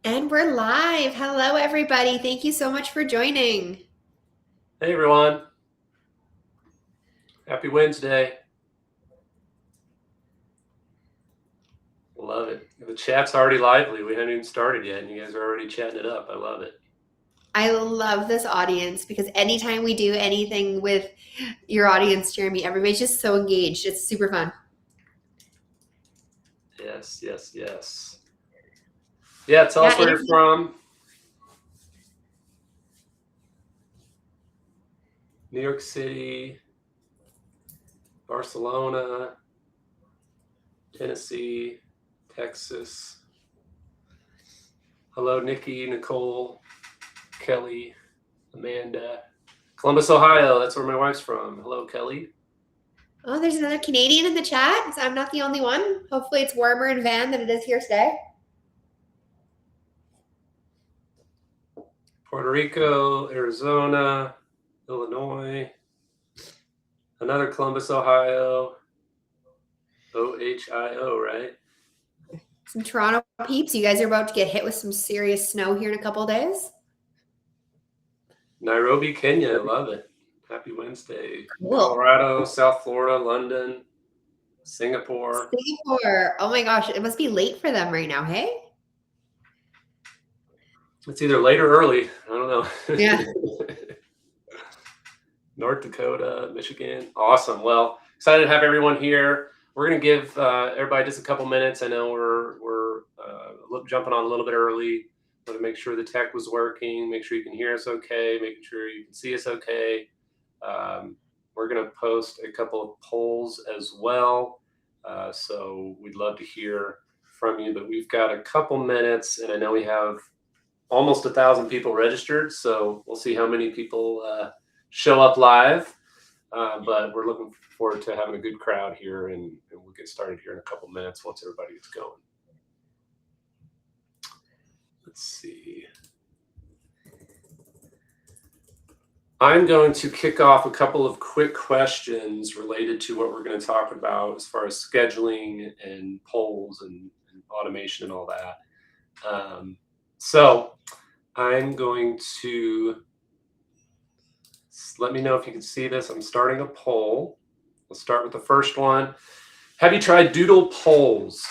And we're live. Hello, everybody. Thank you so much for joining. Hey everyone, happy Wednesday. Love it. The chat's already lively. We haven't even started yet, and you guys are already chatting it up. I love it. I love this audience because anytime we do anything with your audience, Jeremy, everybody's just so engaged. It's super fun. Yes, yes, yes. Yeah, tell Yeah, us where you're from. New York City, Barcelona, Tennessee, Texas. Hello, Nikki, Nicole, Kelly, Amanda. Columbus, Ohio. That's where my wife's from. Hello, Kelly. oh, there's another Canadian in the chat. So I'm not the only one. Hopefully, it's warmer in Van than it is here today. Puerto Rico, Arizona, Illinois. Another Columbus, Ohio. OHIO, right? Some Toronto peeps. You guys are about to get hit with some serious snow here in a couple of days. Nairobi, Kenya. Love it. Happy Wednesday. Cool. Colorado, South Florida, London, Singapore. Singapore. Oh my gosh, it must be late for them right now. Hey. It's either late or early. I don't Yeah. know. North Dakota, Michigan. Awesome. Well, excited to have everyone here. We're going to give everybody just a couple minutes. I know we're jumping on a little bit early. Want to make sure the tech was working, make sure you can hear us okay, making sure you can see us okay. We're going to post a couple of polls as well. So we'd love to hear from you, but we've got a couple minutes, and I know we have almost 1,000 people registered. So we'll see how many people show up live. But we're looking forward to having a good crowd here, and we'll get started here in a couple minutes once everybody gets going. Let's see. I'm going to kick off a couple of quick questions related to what we're going to talk about as far as scheduling and polls and automation and all that. So I'm going to let me know if you can see this. I'm starting a poll. We'll start with the first one. Have you tried doodle polls?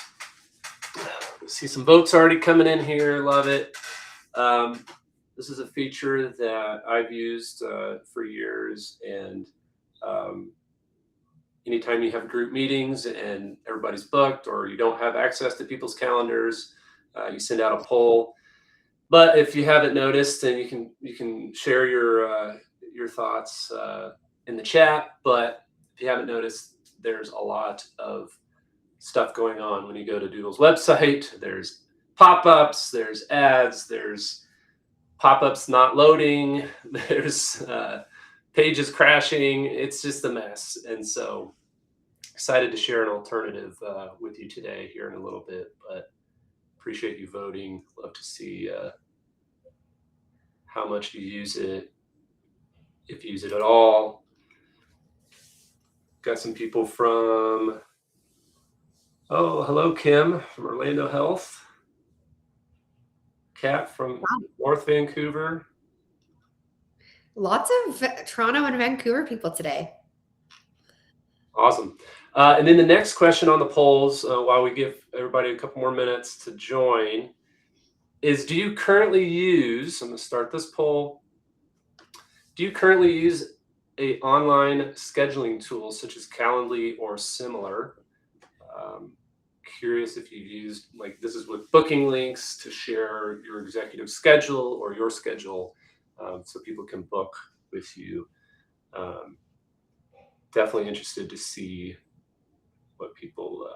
See some votes already coming in here. Love it. This is a feature that I've used for years, and anytime you have group meetings and everybody's booked or you don't have access to people's calendars, you send out a poll. But if you haven't noticed, then you can share your thoughts in the chat. But if you haven't noticed, there's a lot of stuff going on when you go to Doodle's website. There's pop-ups, there's ads, there's pop-ups not loading, there's pages crashing. It's just a mess. And so excited to share an alternative with you today here in a little bit, but appreciate you voting. Love to see how much you use it, if you use it at all. Got some people from, oh, hello, Kim from Orlando Health. Kat from North Vancouver. Lots of Toronto and Vancouver people today. Awesome. And then the next question on the polls, while we give everybody a couple more minutes to join, is do you currently use, I'm going to start this poll, do you currently use a online scheduling tool such as Calendly or similar? Curious if you've used, like this is with booking links to share your executive schedule or your schedule so people can book with you. Definitely interested to see what people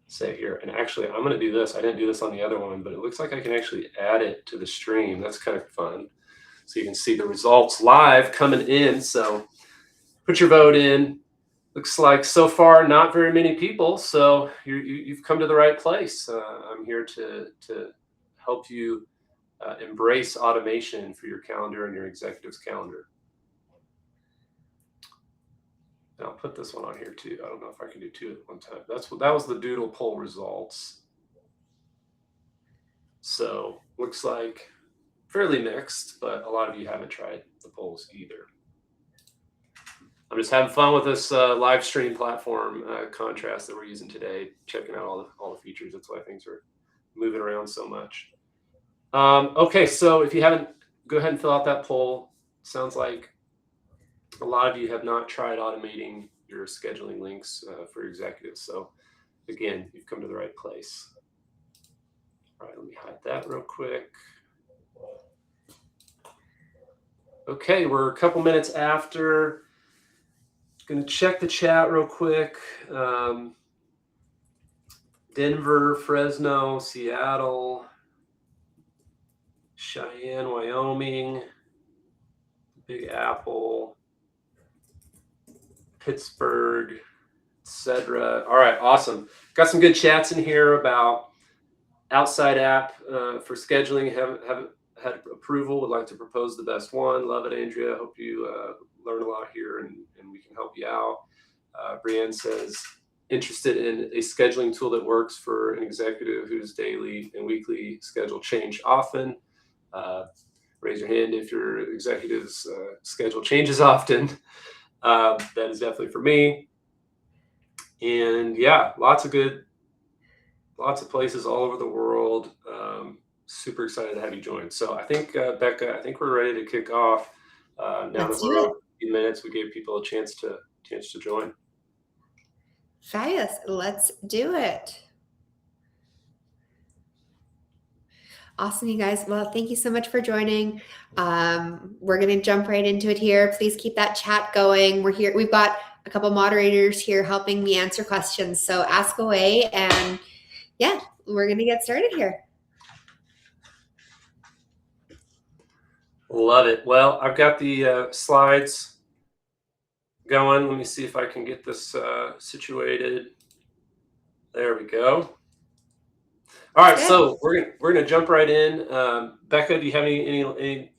say here. And actually, I'm going to do this. I didn't do this on the other one, but it looks like I can actually add it to the stream. That's kind of fun. So you can see the results live coming in. So put your vote in. Looks like so far not very many people. So you've come to the right place. I'm here to help you embrace automation for your calendar and your executive's calendar. And I'll put this one on here too. I don't know if I can do two at one time. That was the doodle poll results. So looks like fairly mixed, but a lot of you haven't tried the polls either. I'm just having fun with this live stream platform contrast that we're using today, checking out all the features. That's why things are moving around so much. Okay, so if you haven't, go ahead and fill out that poll. Sounds like a lot of you have not tried automating your scheduling links for your executives. So again, you've come to the right place. All right, let me hide that real quick. Okay, we're a couple minutes after. Going to check the chat real quick. Denver, Fresno, Seattle, Cheyenne, Wyoming, Big Apple, Pittsburgh, etc. All right, awesome. Got some good chats in here about outside app for scheduling. Haven't had approval. Would like to propose the best one. Love it, Andrea. Hope you learn a lot here and we can help you out. Brienne says, interested in a scheduling tool that works for an executive whose daily and weekly schedule change often. Raise your hand if your executive's schedule changes often. That is definitely for me. And yeah, lots of places all over the world. Super excited to have you join. So I think, Becca, I think we're ready to kick off. Now that we're over a few minutes, we gave people a chance to join. Fabulous. Let's do it. Awesome, you guys. Well, thank you so much for joining. We're going to jump right into it here. Please keep that chat going. We're here. We've got a couple moderators here helping me answer questions. So ask away, and yeah, we're going to get started here. Love it. Well, I've got the slides going. Let me see if I can get this situated. There we go. All right, so we're gonna jump right in. Becca, do you have anything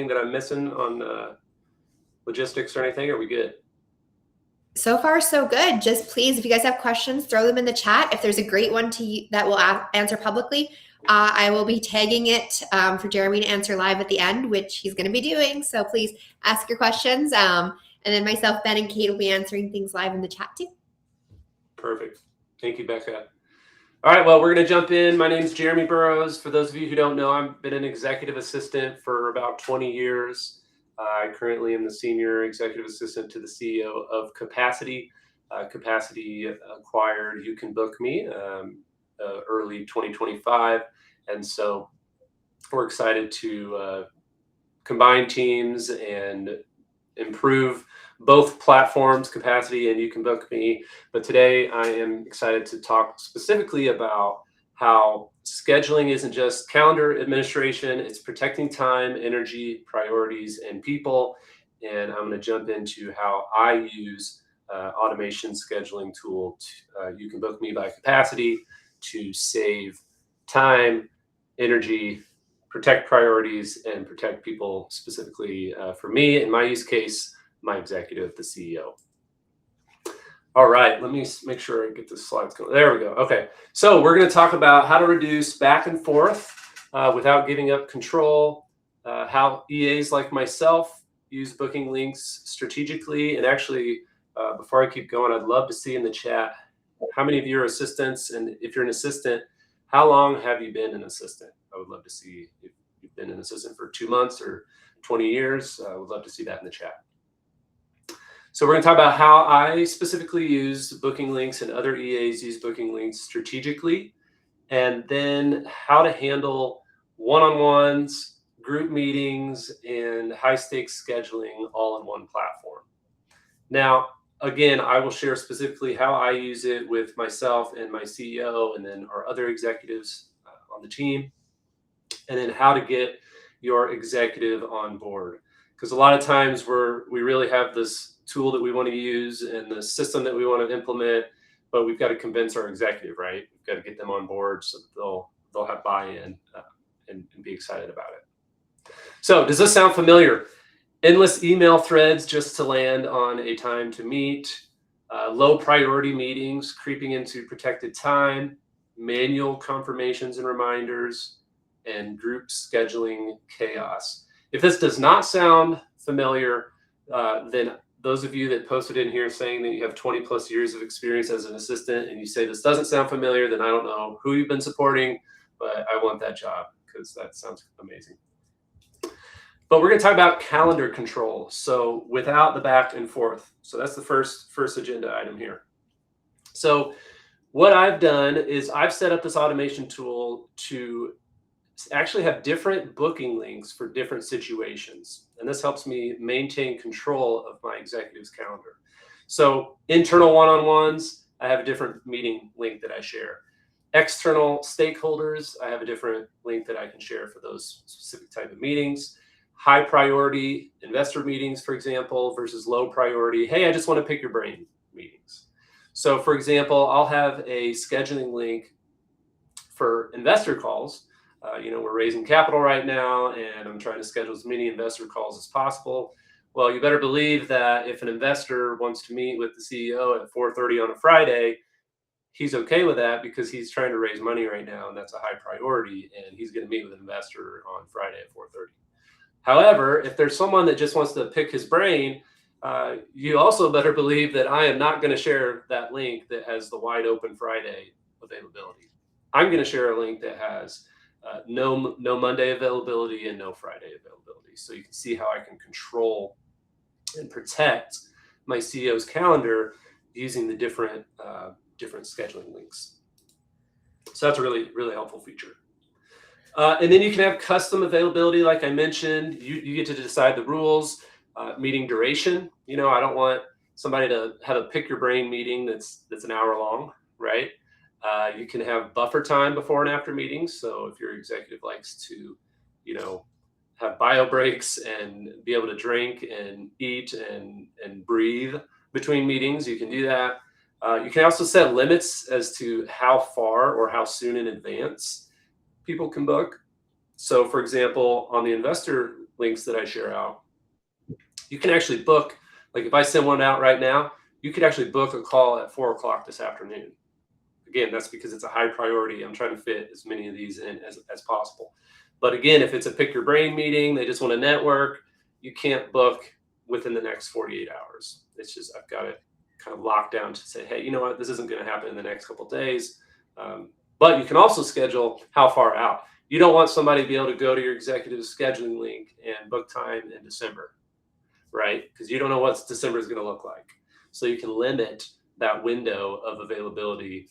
that I'm missing on logistics or anything? Are we good? So far, so good. Just please, if you guys have questions, throw them in the chat. If there's a great one that we'll answer publicly, I will be tagging it for Jeremy to answer live at the end, which he's going to be doing. So please ask your questions. And then myself, Ben, and Kate will be answering things live in the chat too. Perfect. Thank you, Becca. All right, well, we're going to jump in. My name is Jeremy Burrows. For those of you who don't know, I've been an executive assistant for about 20 years. I currently am the senior executive assistant to the CEO of Capacity. Capacity acquired YouCanBookMe early 2025. And so we're excited to combine teams and improve both platforms, Capacity and YouCanBookMe. But today I am excited to talk specifically about how scheduling isn't just calendar administration, it's protecting time, energy, priorities, and people. And I'm going to jump into how I use automation scheduling tool, YouCanBookMe by Capacity, to save time, energy, protect priorities, and protect people, specifically for me, in my use case, my executive, the CEO. All right, let me make sure I get the slides going. There we go. Okay, so we're going to talk about how to reduce back and forth without giving up control, how EAs like myself use booking links strategically. And actually, before I keep going, I'd love to see in the chat how many of you are assistants, and if you're an assistant, how long have you been an assistant? I would love to see if you've been an assistant for 2 months or 20 years. I would love to see that in the chat. So we're going to talk about how I specifically use booking links and other EAs use booking links strategically, and then how to handle one-on-ones, group meetings, and high-stakes scheduling all in one platform. Now, again, I will share specifically how I use it with myself and my CEO and then our other executives on the team, and then how to get your executive on board. Because a lot of times we really have this tool that we want to use and the system that we want to implement, but we've got to convince our executive, right? We've got to get them on board so that they'll have buy-in and be excited about it. So does this sound familiar? Endless email threads just to land on a time to meet, low priority meetings creeping into protected time, manual confirmations and reminders, and group scheduling chaos. If this does not sound familiar, then those of you that posted in here saying that you have 20 plus years of experience as an assistant and you say this doesn't sound familiar, then I don't know who you've been supporting, but I want that job because that sounds amazing. But we're going to talk about calendar control. So without the back and forth. So that's the first agenda item here. So what I've done is I've set up this automation tool to actually have different booking links for different situations. And this helps me maintain control of my executive's calendar. So internal one-on-ones, I have a different meeting link that I share. External stakeholders, I have a different link that I can share for those specific type of meetings. High priority investor meetings, for example, versus low priority, hey, I just want to pick your brain meetings. So for example, I'll have a scheduling link for investor calls. We're raising capital right now, and I'm trying to schedule as many investor calls as possible. Well, you better believe that if an investor wants to meet with the CEO at 4:30 on a Friday, he's okay with that because he's trying to raise money right now, and that's a high priority, and he's going to meet with an investor on Friday at 4:30. However, if there's someone that just wants to pick his brain, you also better believe that I am not going to share that link that has the wide open Friday availability. I'm going to share a link that has no Monday availability and no Friday availability. So you can see how I can control and protect my CEO's calendar using the different scheduling links. So that's a really, really helpful feature. And then you can have custom availability, like I mentioned. You get to decide the rules, meeting duration. I don't want somebody to have a pick your brain meeting that's an hour long, right? You can have buffer time before and after meetings. So if your executive likes to, have bio breaks and be able to drink and eat and breathe between meetings, you can do that. You can also set limits as to how far or how soon in advance people can book. So for example, on the investor links that I share out, you can actually book, like if I send one out right now, you could actually book a call at 4:00 this afternoon. Again, that's because it's a high priority. I'm trying to fit as many of these in as possible. But again, if it's a pick your brain meeting, they just want to network, you can't book within the next 48 hours. It's just, I've got it kind of locked down to say, hey, you know what, this isn't going to happen in the next couple of days. But you can also schedule how far out. You don't want somebody to be able to go to your executive scheduling link and book time in December, right? Because you don't know what December is going to look like. So you can limit that window of availability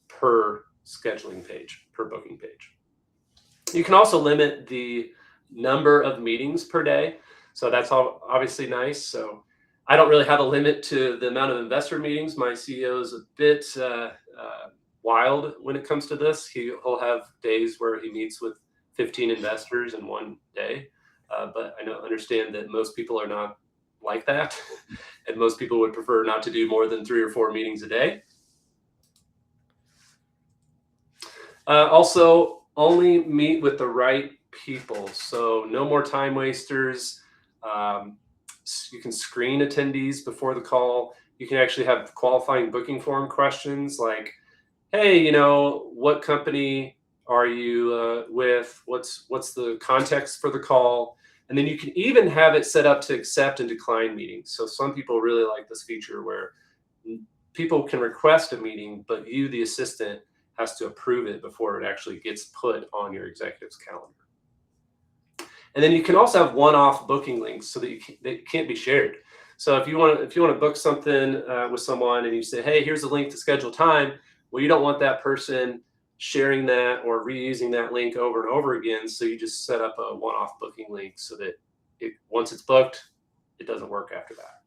per scheduling page, per booking page. You can also limit the number of meetings per day. So that's all obviously nice. So I don't really have a limit to the amount of investor meetings. My CEO is a bit wild when it comes to this. He'll have days where he meets with 15 investors in one day. But I understand that most people are not like that. And most people would prefer not to do more than 3 or 4 meetings a day. Also, only meet with the right people. So no more time wasters. You can screen attendees before the call. You can actually have qualifying booking form questions like, hey, what company are you with? What's the context for the call? And then you can even have it set up to accept and decline meetings. So some people really like this feature where people can request a meeting, but you, the assistant, has to approve it before it actually gets put on your executive's calendar. And then you can also have one-off booking links so that they can't be shared. So if you want to book something with someone and you say, hey, here's a link to schedule time, well, you don't want that person sharing that or reusing that link over and over again. So you just set up a one-off booking link so that once it's booked, it doesn't work after that.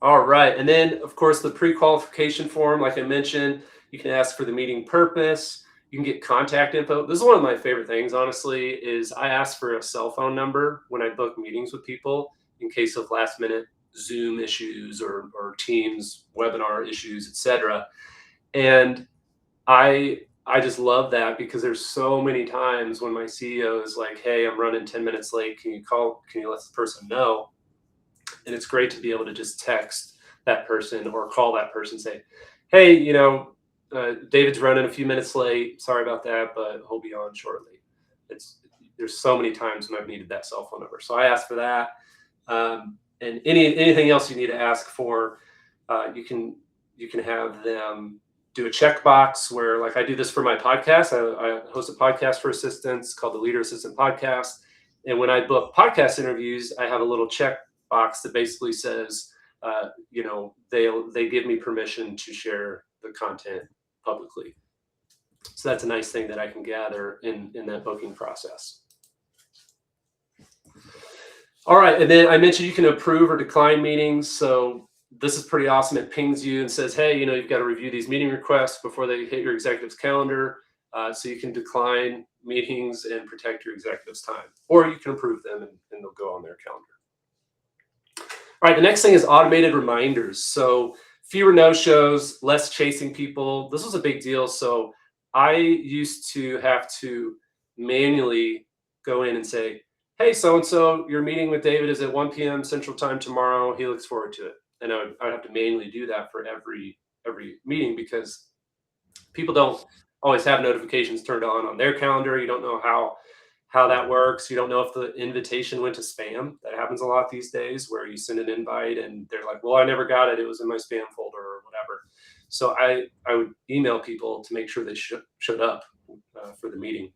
All right. And then, of course, the pre-qualification form, like I mentioned, you can ask for the meeting purpose. You can get contact info. This is one of my favorite things, honestly, is I ask for a cell phone number when I book meetings with people in case of last minute Zoom issues or Teams webinar issues, etc. And I just love that because there's so many times when my CEO is like, hey, I'm running 10 minutes late. Can you let the person know? And it's great to be able to just text that person or call that person and say, hey, David's running a few minutes late. Sorry about that, but he'll be on shortly. There's so many times when I've needed that cell phone number. So I asked for that. And anything else you need to ask for, you can have them do a checkbox where, like I do this for my podcast. I host a podcast for assistants called the Leader Assistant Podcast. And when I book podcast interviews, I have a little checkbox that basically says, they give me permission to share the content publicly. So that's a nice thing that I can gather in that booking process. All right, and then I mentioned you can approve or decline meetings. So this is pretty awesome. It pings you and says, hey, you've got to review these meeting requests before they hit your executive's calendar. So you can decline meetings and protect your executive's time, or you can approve them and they'll go on their calendar. All right, the next thing is automated reminders. So fewer no-shows, less chasing people. This was a big deal. So I used to have to manually go in and say, hey, so-and-so, your meeting with David is at 1 p.m. Central Time tomorrow. He looks forward to it. And I would have to manually do that for every meeting, because people don't always have notifications turned on their calendar. You don't know how that works. You don't know if the invitation went to spam. That happens a lot these days, where you send an invite and they're like, well, I never got it. It was in my spam folder or whatever. So I would email people to make sure they showed up for the meeting.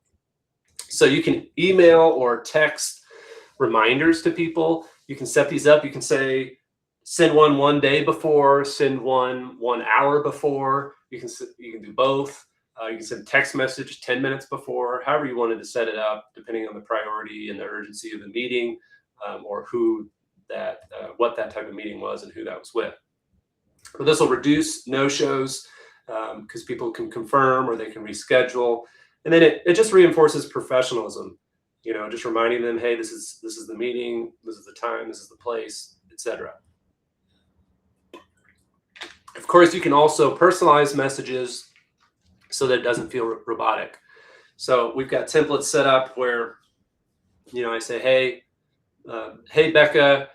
So you can email or text reminders to people. You can set these up. You can say, send one day before, send one hour before. You can do both. You can send text message 10 minutes before, however you wanted to set it up, depending on the priority and the urgency of the meeting, or what that type of meeting was and who that was with. But this will reduce no-shows because people can confirm or they can reschedule. And then it just reinforces professionalism, just reminding them, hey, this is the meeting, this is the time, this is the place, etc. Of course, you can also personalize messages so that it doesn't feel robotic. So we've got templates set up where, I say, hey, Becca,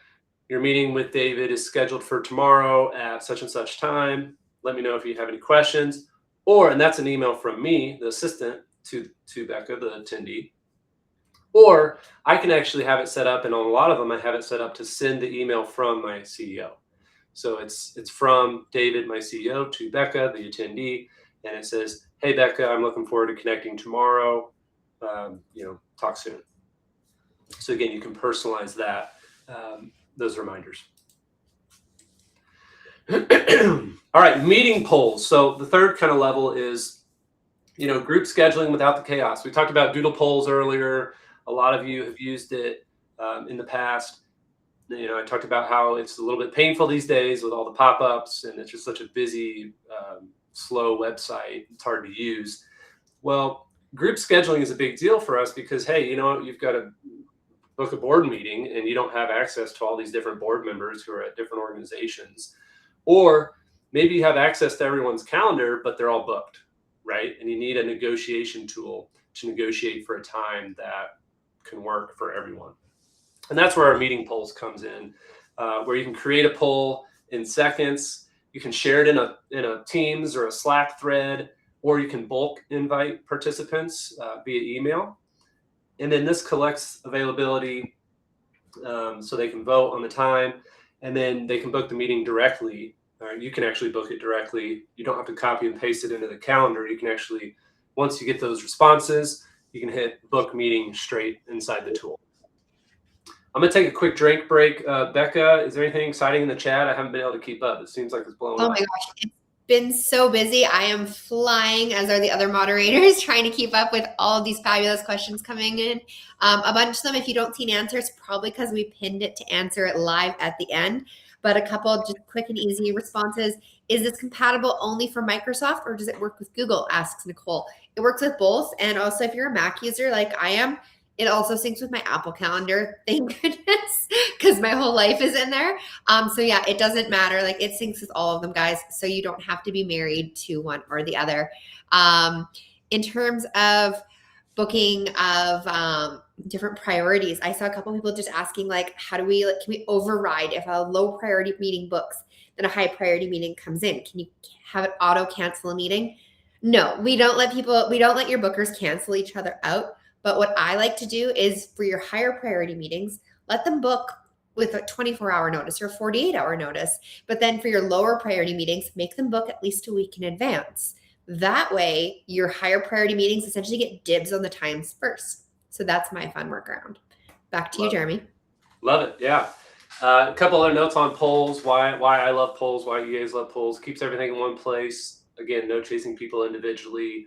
your meeting with David is scheduled for tomorrow at such and such time. Let me know if you have any questions. And that's an email from me, the assistant, to Becca, the attendee. Or I can actually have it set up, and on a lot of them, I have it set up to send the email from my CEO. So it's from David, my CEO, to Becca, the attendee, and it says, hey, Becca, I'm looking forward to connecting tomorrow. Talk soon. So again, you can personalize those reminders. All right, meeting polls. So the third kind of level is, group scheduling without the chaos. We talked about doodle polls earlier. A lot of you have used it in the past. I talked about how it's a little bit painful these days with all the pop-ups, and it's just such a busy, slow website. It's hard to use. Well, group scheduling is a big deal for us because, hey, you've got to book a board meeting and you don't have access to all these different board members who are at different organizations. Or maybe you have access to everyone's calendar, but they're all booked, right? And you need a negotiation tool to negotiate for a time that can work for everyone. And that's where our meeting polls comes in, where you can create a poll in seconds. You can share it in a Teams or a Slack thread, or you can bulk invite participants via email. And then this collects availability so they can vote on the time, and then they can book the meeting directly. You can actually book it directly. You don't have to copy and paste it into the calendar. You can actually, once you get those responses, you can hit book meeting straight inside the tool. I'm going to take a quick drink break. Becca, is there anything exciting in the chat? I haven't been able to keep up. It seems like it's blowing up. Oh my gosh, it's been so busy. I am flying, as are the other moderators, trying to keep up with all of these fabulous questions coming in. A bunch of them, if you don't see an answer, it's probably because we pinned it to answer it live at the end. But a couple just quick and easy responses. Is this compatible only for Microsoft, or does it work with Google, asks Nicole. It works with both. And also, if you're a Mac user like I am, it also syncs with my Apple Calendar, thank goodness, because my whole life is in there. So yeah, it doesn't matter. Like, it syncs with all of them, guys. So you don't have to be married to one or the other. In terms of booking of different priorities, I saw a couple people just asking, like, can we override if a low priority meeting books, then a high priority meeting comes in? Can you have it auto cancel a meeting? No, we don't let your bookers cancel each other out. But what I like to do is for your higher priority meetings, let them book with a 24-hour notice or 48-hour notice. But then for your lower priority meetings, make them book at least a week in advance. That way, your higher priority meetings essentially get dibs on the times first. So that's my fun workaround. Back to you, Jeremy. Love it. Yeah. A couple other notes on polls. Why I love polls. Why you guys love polls. Keeps everything in one place. Again, no chasing people individually.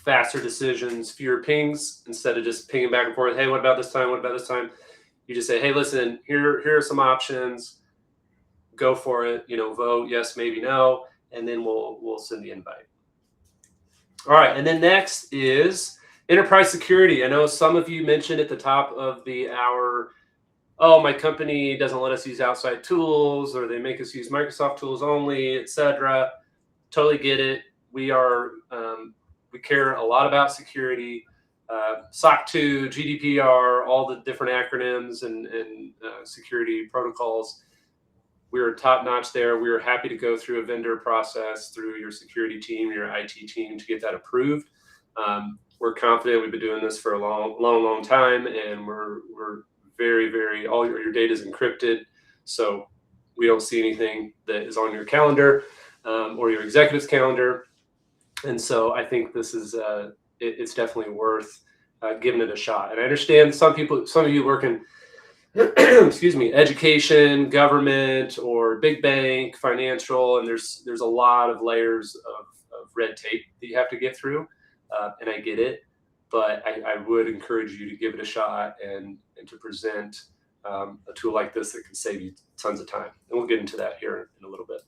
Faster decisions, fewer pings instead of just pinging back and forth. Hey, what about this time? What about this time? You just say, hey, listen, here are some options. Go for it. Vote yes, maybe no, and then we'll send the invite. All right, and then next is enterprise security. I know some of you mentioned at the top of the hour, oh, my company doesn't let us use outside tools, or they make us use Microsoft tools only, etc. Totally get it. We care a lot about security. SOC 2, GDPR, all the different acronyms and security protocols. We're top notch there. We're happy to go through a vendor process through your security team, your IT team to get that approved. We're confident. We've been doing this for a long time, and we're very, very, all your data is encrypted. So we don't see anything that is on your calendar or your executive's calendar. And so I think this is, it's definitely worth giving it a shot. And I understand some of you work in, excuse me, education, government, or big bank, financial, and there's a lot of layers of red tape that you have to get through. And I get it, but I would encourage you to give it a shot and to present a tool like this that can save you tons of time. And we'll get into that here in a little bit.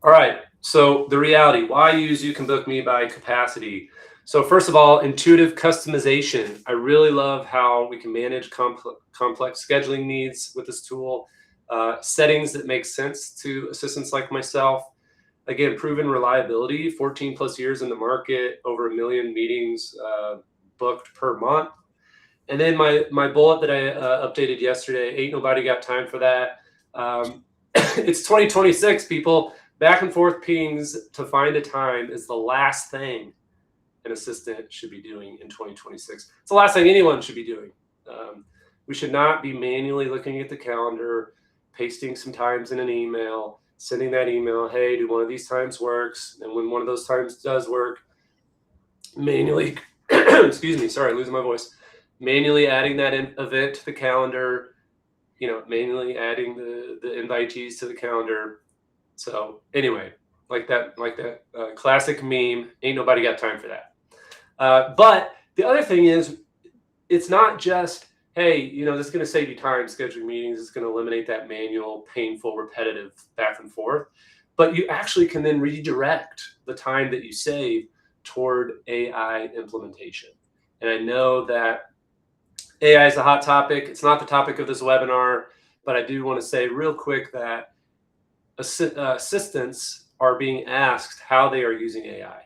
All right, so the reality, why use YouCanBookMe by Capacity? So first of all, intuitive customization. I really love how we can manage complex scheduling needs with this tool. Settings that make sense to assistants like myself. Again, proven reliability, 14 plus years in the market, over 1 million meetings booked per month. And then my bullet that I updated yesterday, ain't nobody got time for that. It's 2026, people. Back and forth pings to find a time is the last thing an assistant should be doing in 2026. It's the last thing anyone should be doing. We should not be manually looking at the calendar, pasting some times in an email, sending that email, hey, do one of these times works? And when one of those times does work, manually, excuse me, sorry, losing my voice, manually adding that event to the calendar, manually adding the invitees to the calendar. So anyway, like that classic meme, ain't nobody got time for that. But the other thing is, it's not just, hey, this is going to save you time scheduling meetings. It's going to eliminate that manual, painful, repetitive back and forth. But you actually can then redirect the time that you save toward AI implementation. And I know that AI is a hot topic. It's not the topic of this webinar, but I do want to say real quick that assistants are being asked how they are using AI.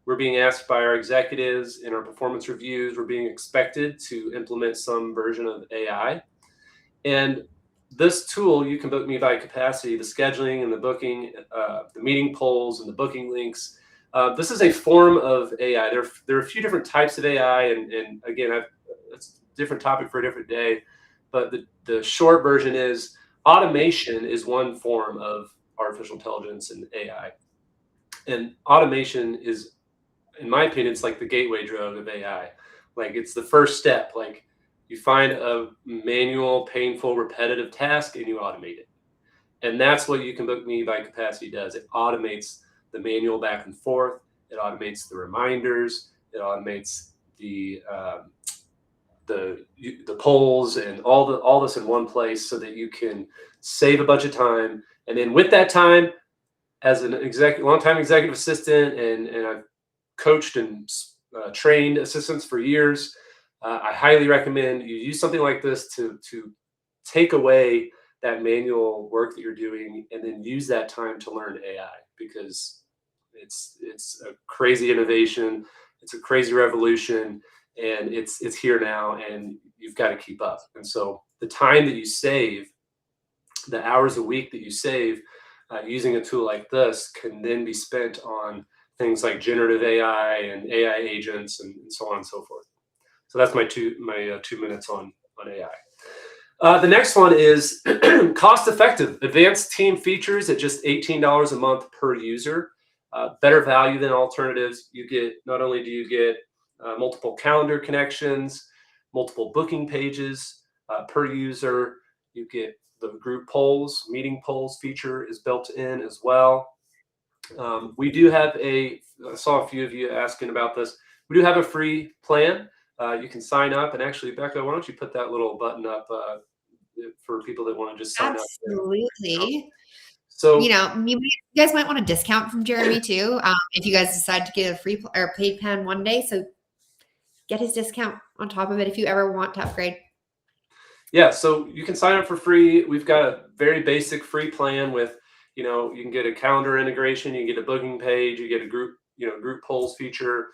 We're being asked by our executives in our performance reviews. We're being expected to implement some version of AI. And this tool, YouCanBookMe by Capacity, the scheduling and the booking, the meeting polls and the booking links, this is a form of AI. There are a few different types of AI, and again, it's a different topic for a different day. But the short version is automation is one form of artificial intelligence and AI. And automation is, in my opinion, it's like the gateway drug of AI. Like, it's the first step. Like, you find a manual, painful, repetitive task and you automate it. And that's what YouCanBookMe by Capacity does. It automates the manual back and forth. It automates the reminders. It automates the polls and all this in one place so that you can save a bunch of time. And then with that time, as an long-time executive assistant, and I've coached and trained assistants for years, I highly recommend you use something like this to take away that manual work that you're doing and then use that time to learn AI, because it's a crazy innovation. It's a crazy revolution. And it's here now, and you've got to keep up. And so the time that you save, the hours a week that you save, using a tool like this can then be spent on things like generative AI and AI agents and so on and so forth. So that's my two minutes on AI. The next one is cost-effective. Advanced team features at just $18 a month per user. Better value than alternatives. You get, not only do you get multiple calendar connections, multiple booking pages per user, you get the group polls, meeting polls feature is built in as well. We do have I saw a few of you asking about this. We do have a free plan. You can sign up, and actually, Becca, why don't you put that little button up for people that want to just sign up? Absolutely. So, you guys might want a discount from Jeremy too, if you guys decide to get a free or paid plan one day. So get his discount on top of it if you ever want to upgrade. Yeah, so you can sign up for free. We've got a very basic free plan with, you can get a calendar integration, you get a booking page, you get a group polls feature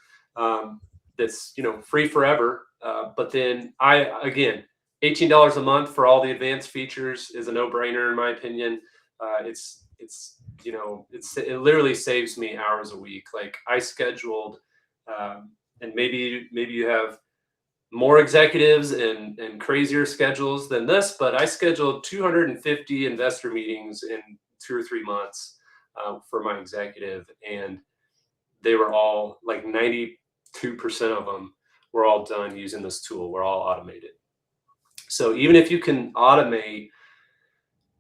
that's, free forever. But then again, $18 a month for all the advanced features is a no-brainer in my opinion. It literally saves me hours a week. Like I scheduled, and maybe you have more executives and crazier schedules than this, but I scheduled 250 investor meetings in 2 or 3 months for my executive, and they were all like 92% of them were all done using this tool. We're all automated. So even if you can automate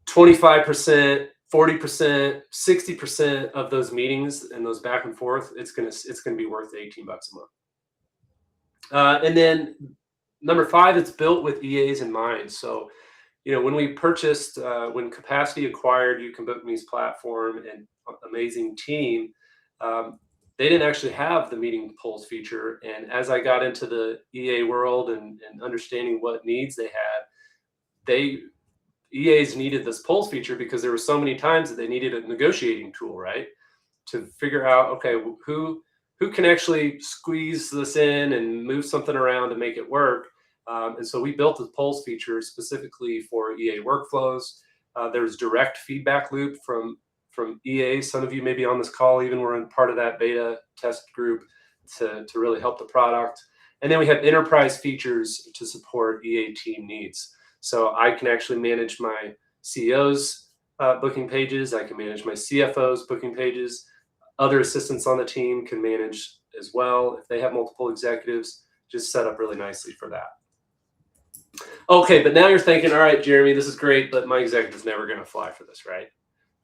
25%, 40%, 60% of those meetings and those back and forth, it's gonna be worth $18 a month. And then number 5, it's built with EAs in mind. So, when we purchased, when Capacity acquired YouCanBookMe's platform and amazing team, they didn't actually have the meeting polls feature. And as I got into the EA world and understanding what needs they had, EAs needed this polls feature because there were so many times that they needed a negotiating tool, right? To figure out, okay, who can actually squeeze this in and move something around to make it work. And so we built the polls feature specifically for EA workflows. There's direct feedback loop from EA. Some of you may be on this call, even were in part of that beta test group to really help the product. And then we have enterprise features to support EA team needs. So I can actually manage my CEO's booking pages. I can manage my CFO's booking pages. Other assistants on the team can manage as well. If they have multiple executives, just set up really nicely for that. Okay, but now you're thinking, all right, Jeremy, this is great, but my executive's never going to fly for this, right?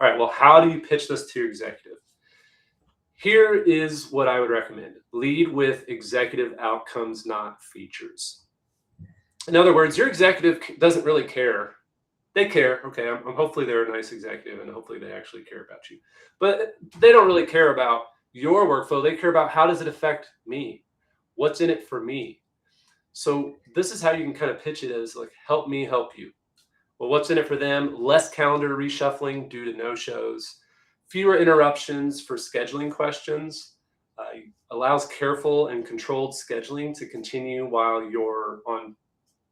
All right, well, how do you pitch this to your executive? Here is what I would recommend. Lead with executive outcomes, not features. In other words, your executive doesn't really care. They care, okay, hopefully they're a nice executive and hopefully they actually care about you. But they don't really care about your workflow. They care about how does it affect me? What's in it for me? So this is how you can kind of pitch it as like, help me help you. Well, what's in it for them? Less calendar reshuffling due to no-shows, fewer interruptions for scheduling questions, allows careful and controlled scheduling to continue while you're on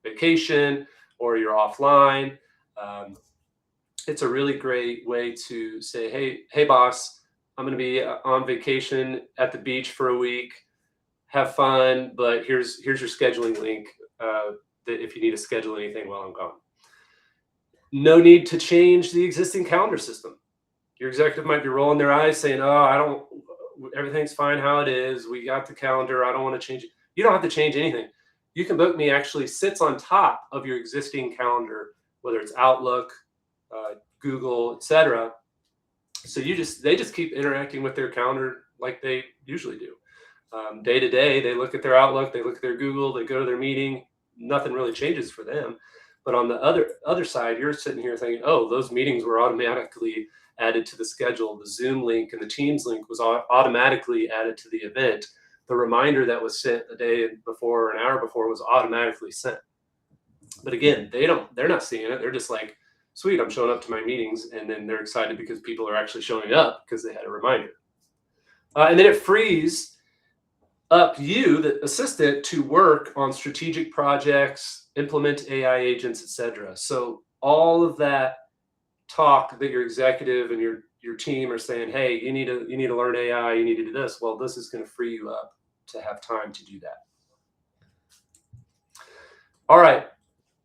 vacation or you're offline. It's a really great way to say, hey boss, I'm going to be on vacation at the beach for a week. Have fun, but here's your scheduling link if you need to schedule anything while I'm gone. No need to change the existing calendar system. Your executive might be rolling their eyes saying, everything's fine how it is. We got the calendar. I don't want to change it. You don't have to change anything. YouCanBookMe actually sits on top of your existing calendar, whether it's Outlook, Google, etc. So they just keep interacting with their calendar like they usually do. Day to day, they look at their Outlook, they look at their Google, they go to their meeting. Nothing really changes for them. But on the other side, you're sitting here thinking, oh, those meetings were automatically added to the schedule. The Zoom link and the Teams link was automatically added to the event. The reminder that was sent a day before or an hour before was automatically sent. But again, they're not seeing it. They're just like, sweet, I'm showing up to my meetings. And then they're excited because people are actually showing up because they had a reminder. And then it frees up you, the assistant, to work on strategic projects, implement AI agents, etc. So all of that talk that your executive and your your team are saying, hey, you need to learn AI, you need to do this. Well, this is going to free you up to have time to do that. All right.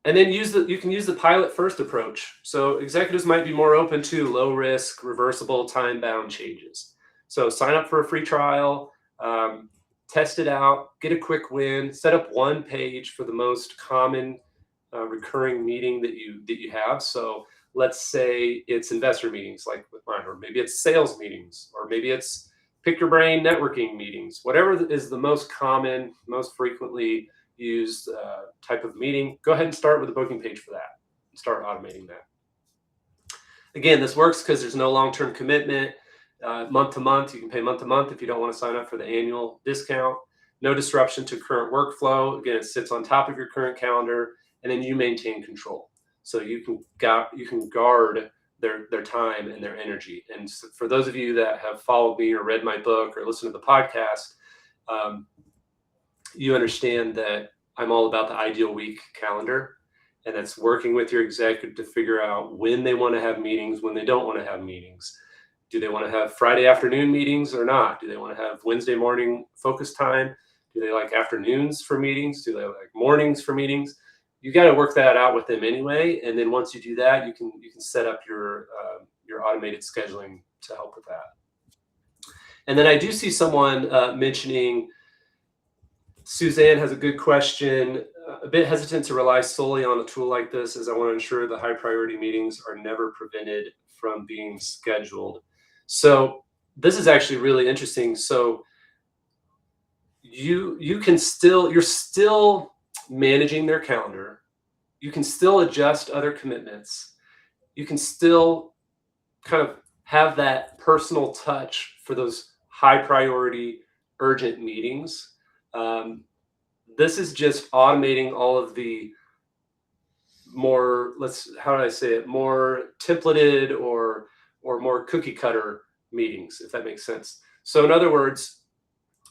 And then you can use the pilot first approach. So executives might be more open to low risk, reversible, time bound changes. So sign up for a free trial, test it out, get a quick win, set up one page for the most common recurring meeting that you have. So let's say it's investor meetings like with mine, or maybe it's sales meetings, or maybe it's pick your brain networking meetings, whatever is the most common, most frequently used type of meeting. Go ahead and start with a booking page for that and start automating that. Again, this works because there's no long-term commitment. Month to month, you can pay month to month if you don't want to sign up for the annual discount. No disruption to current workflow. Again, it sits on top of your current calendar, and then you maintain control. So you can guard their time and their energy. And so for those of you that have followed me or read my book or listened to the podcast, you understand that I'm all about the ideal week calendar, and that's working with your executive to figure out when they want to have meetings, when they don't want to have meetings. Do they want to have Friday afternoon meetings or not? Do they want to have Wednesday morning focus time? Do they like afternoons for meetings? Do they like mornings for meetings? You got to work that out with them anyway. And then once you do that, you can set up your automated scheduling to help with that. And then I do see someone mentioning, Suzanne has a good question. A bit hesitant to rely solely on a tool like this, as I want to ensure the high priority meetings are never prevented from being scheduled. So this is actually really interesting. So you're still managing their calendar. You can still adjust other commitments. You can still kind of have that personal touch for those high priority urgent meetings. This is just automating all of the more, more templated or more cookie cutter meetings, if that makes sense. So in other words,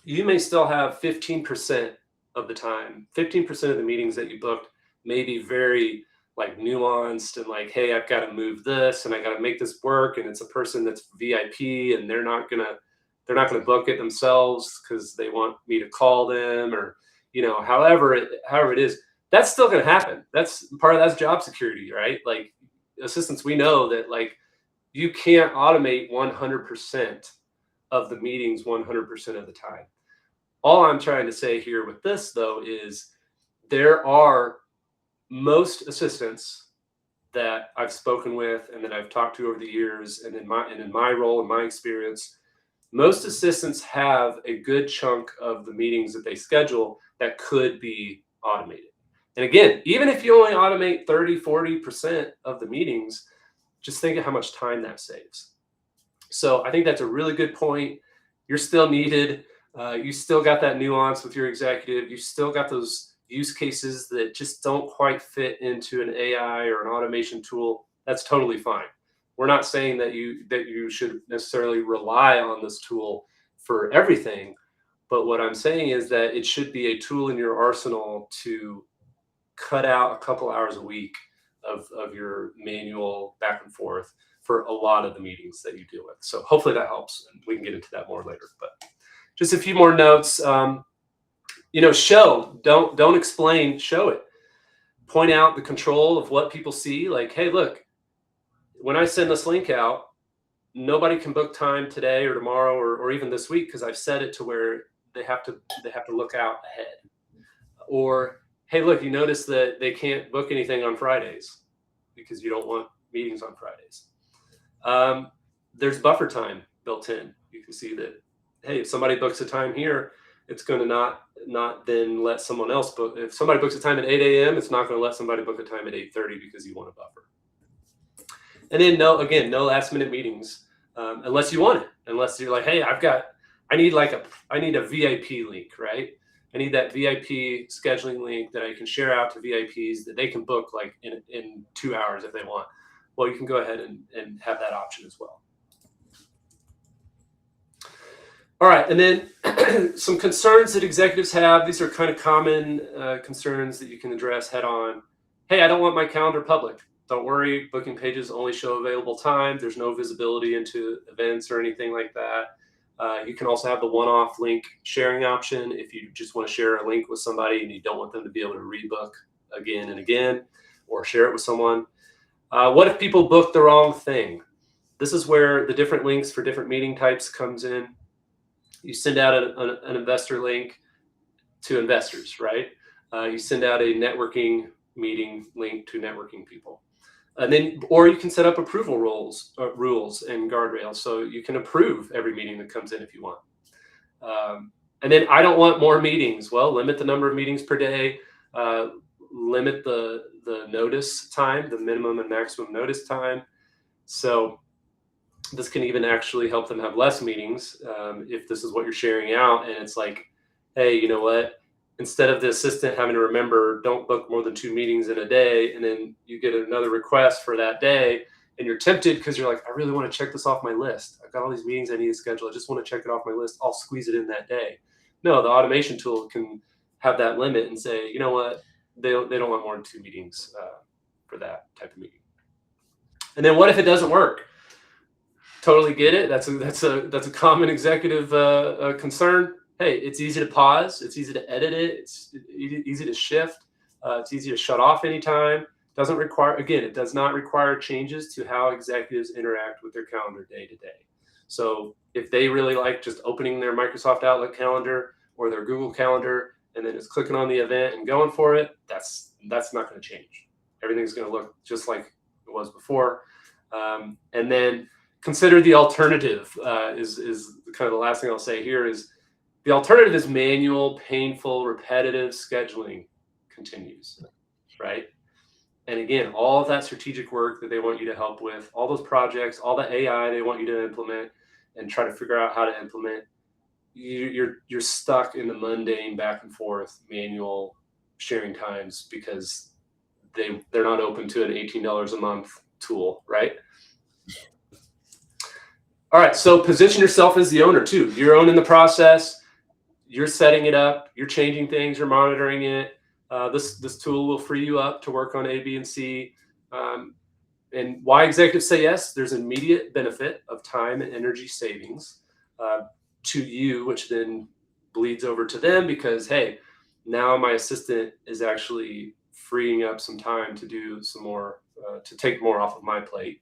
you may still have 15% of the time, 15% of the meetings that you booked may be very like nuanced and like, hey, I've got to move this and I got to make this work. And it's a person that's VIP and they're not going to book it themselves because they want me to call them, or, however it is, that's still going to happen. That's job security, right? Like assistants, we know that like you can't automate 100% of the meetings 100% of the time. All I'm trying to say here with this though is there are most assistants that I've spoken with and that I've talked to over the years, and in my role, in my experience, most assistants have a good chunk of the meetings that they schedule that could be automated. And again, even if you only automate 30-40% of the meetings, just think of how much time that saves. So I think that's a really good point. You're still needed. You still got that nuance with your executive. You still got those use cases that just don't quite fit into an AI or an automation tool. That's totally fine. We're not saying that you should necessarily rely on this tool for everything, but what I'm saying is that it should be a tool in your arsenal to cut out a couple hours a week of your manual back and forth for a lot of the meetings that you deal with. So hopefully that helps, and we can get into that more later. But just a few more notes. Show, don't explain, show it. Point out the control of what people see. Like, hey, look, when I send this link out, nobody can book time today or tomorrow or even this week because I've set it to where they have to look out ahead. Or, hey, look, you notice that they can't book anything on Fridays because you don't want meetings on Fridays. There's buffer time built in. You can see that, hey, if somebody books a time here, it's going to not then let someone else book. If somebody books a time at 8 a.m., it's not going to let somebody book a time at 8:30 because you want a buffer. And then no last minute meetings unless you want it. Unless you're like, hey, I need a VIP link, right? I need that VIP scheduling link that I can share out to VIPs that they can book like in 2 hours if they want. Well, you can go ahead and have that option as well. All right, and then some concerns that executives have. These are kind of common concerns that you can address head on. Hey, I don't want my calendar public. don't worry, booking pages only show available time. There's no visibility into events or anything like that. You can also have the one-off link sharing option if you just want to share a link with somebody and you don't want them to be able to rebook again and again, or share it with someone. What if people book the wrong thing? This is where the different links for different meeting types comes in. You send out an investor link to investors, right? You send out a networking meeting link to networking people. And then, or you can set up approval rules and guardrails, so you can approve every meeting that comes in if you want. And then, I don't want more meetings. Well, limit the number of meetings per day. Limit the notice time, the minimum and maximum notice time. So this can even actually help them have less meetings if this is what you're sharing out. And it's like, hey, you know what? Instead of the assistant having to remember, don't book more than 2 meetings in a day, and then you get another request for that day, and you're tempted because you're like, I really want to check this off my list. I've got all these meetings I need to schedule. I just want to check it off my list. I'll squeeze it in that day. No, the automation tool can have that limit and say, you know what? They don't want more than 2 meetings for that type of meeting. And then what if it doesn't work? Totally get it. That's a common executive concern. Hey, it's easy to pause. It's easy to edit it. It's easy to shift. It's easy to shut off anytime. It does not require changes to how executives interact with their calendar day to day. So if they really like just opening their Microsoft Outlook calendar or their Google Calendar and then just clicking on the event and going for it, that's not going to change. Everything's going to look just like it was before. And then consider the alternative is kind of the last thing I'll say here is the alternative is manual, painful, repetitive scheduling continues, right? And again, all of that strategic work that they want you to help with, all those projects, all the AI they want you to implement and try to figure out how to implement, you're stuck in the mundane back and forth manual sharing times because they're not open to an $18 a month tool, right? All right, so position yourself as the owner too. You're owning the process. You're setting it up. You're changing things. You're monitoring it. This tool will free you up to work on A, B, and C. And why executives say yes? There's immediate benefit of time and energy savings to you, which then bleeds over to them because, hey, now my assistant is actually freeing up some time to do some more, to take more off of my plate.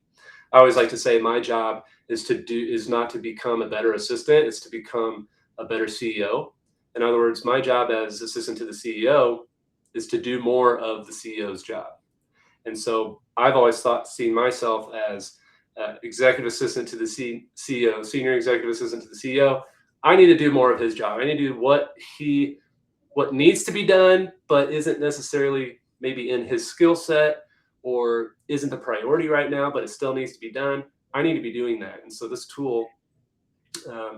I always like to say my job is not to become a better assistant. It's to become a better CEO. In other words, my job as assistant to the CEO is to do more of the CEO's job. And so I've always seen myself as executive assistant to the CEO, senior executive assistant to the CEO. I need to do more of his job. I need to do what needs to be done, but isn't necessarily maybe in his skill set or isn't the priority right now, but it still needs to be done. I need to be doing that. And so this tool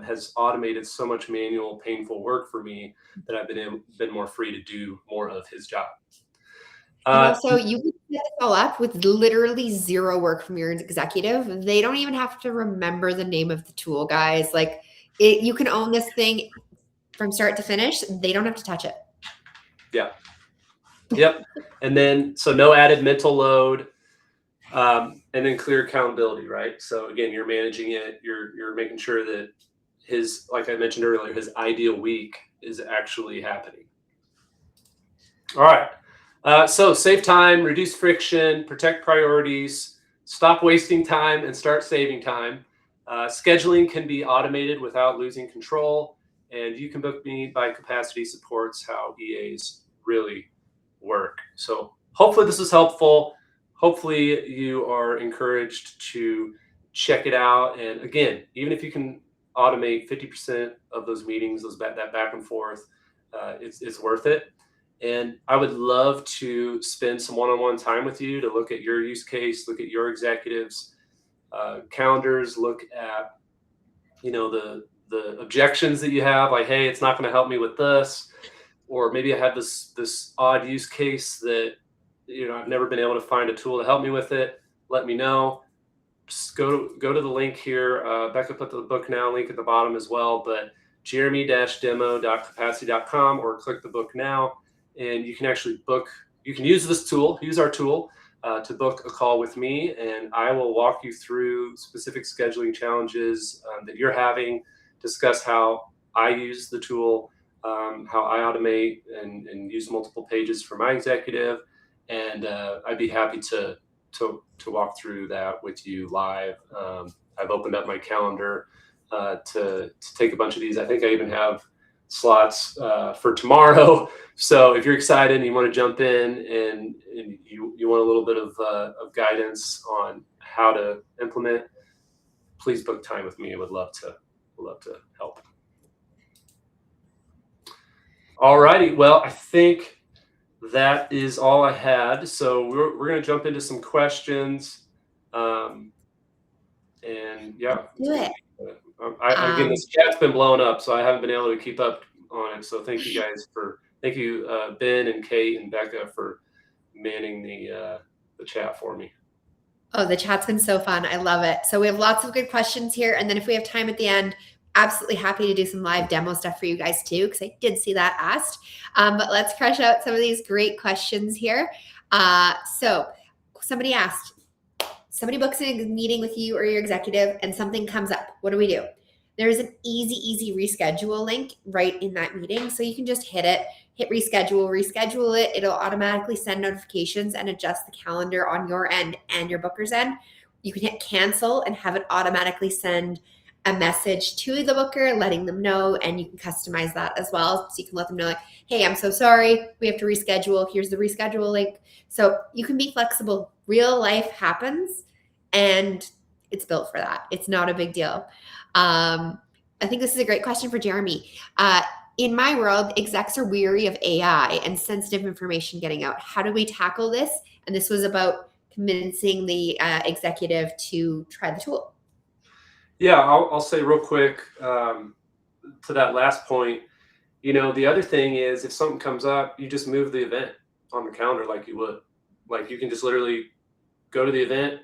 has automated so much manual, painful work for me that I've been more free to do more of his job. And also, you can set this all up with literally zero work from your executive. They don't even have to remember the name of the tool, guys. Like you can own this thing from start to finish. They don't have to touch it. Yeah. Yep. And then, so no added mental load. And then clear accountability, right? So again, you're managing it. You're making sure that like I mentioned earlier, his ideal week is actually happening. All right. So save time, reduce friction, protect priorities, stop wasting time and start saving time. Scheduling can be automated without losing control. And YouCanBookMe by Capacity supports how EAs really work. So hopefully this was helpful. Hopefully you are encouraged to check it out. And again, even if you can automate 50% of those meetings, that back and forth, it's worth it. And I would love to spend some one-on-one time with you to look at your use case, look at your executives' calendars, look at, the objections that you have, like, hey, it's not going to help me with this, or maybe I have this odd use case that I've never been able to find a tool to help me with it. Let me know. Just go to the link here. Becca put the book now link at the bottom as well, but jeremy-demo.capacity.com, or click the book now, and you can actually book. You can use this tool, use our tool, to book a call with me, and I will walk you through specific scheduling challenges that you're having, discuss how I use the tool, how I automate and use multiple pages for my executive, and I'd be happy to walk through that with you live. I've opened up my calendar to take a bunch of these. I think I even have slots for tomorrow. So if you're excited and you want to jump in and you want a little bit of guidance on how to implement, please book time with me. I would love to help. All righty. Well, I think that is all I had. So we're going to jump into some questions. And yeah. Do it. Again, this chat's been blowing up, so I haven't been able to keep up on it. So thank you guys thank you, Ben and Kate and Becca, for manning the chat for me. Oh, the chat's been so fun. I love it. So we have lots of good questions here. And then if we have time at the end, absolutely happy to do some live demo stuff for you guys too, because I did see that asked. But let's crush out some of these great questions here. So somebody asked, somebody books a meeting with you or your executive and something comes up. What do we do? There's an easy reschedule link right in that meeting. So you can just hit it, hit reschedule it. It'll automatically send notifications and adjust the calendar on your end and your booker's end. You can hit cancel and have it automatically send a message to the booker letting them know, and you can customize that as well. So you can let them know, like, hey, I'm so sorry, we have to reschedule. Here's the reschedule link. So you can be flexible. Real life happens, and it's built for that. It's not a big deal. I think this is a great question for Jeremy. In my world, execs are weary of AI and sensitive information getting out. How do we tackle this? And this was about convincing the executive to try the tool. Yeah, I'll say real quick to that last point. The other thing is, if something comes up, you just move the event on the calendar like you would. Like, you can just literally go to the event,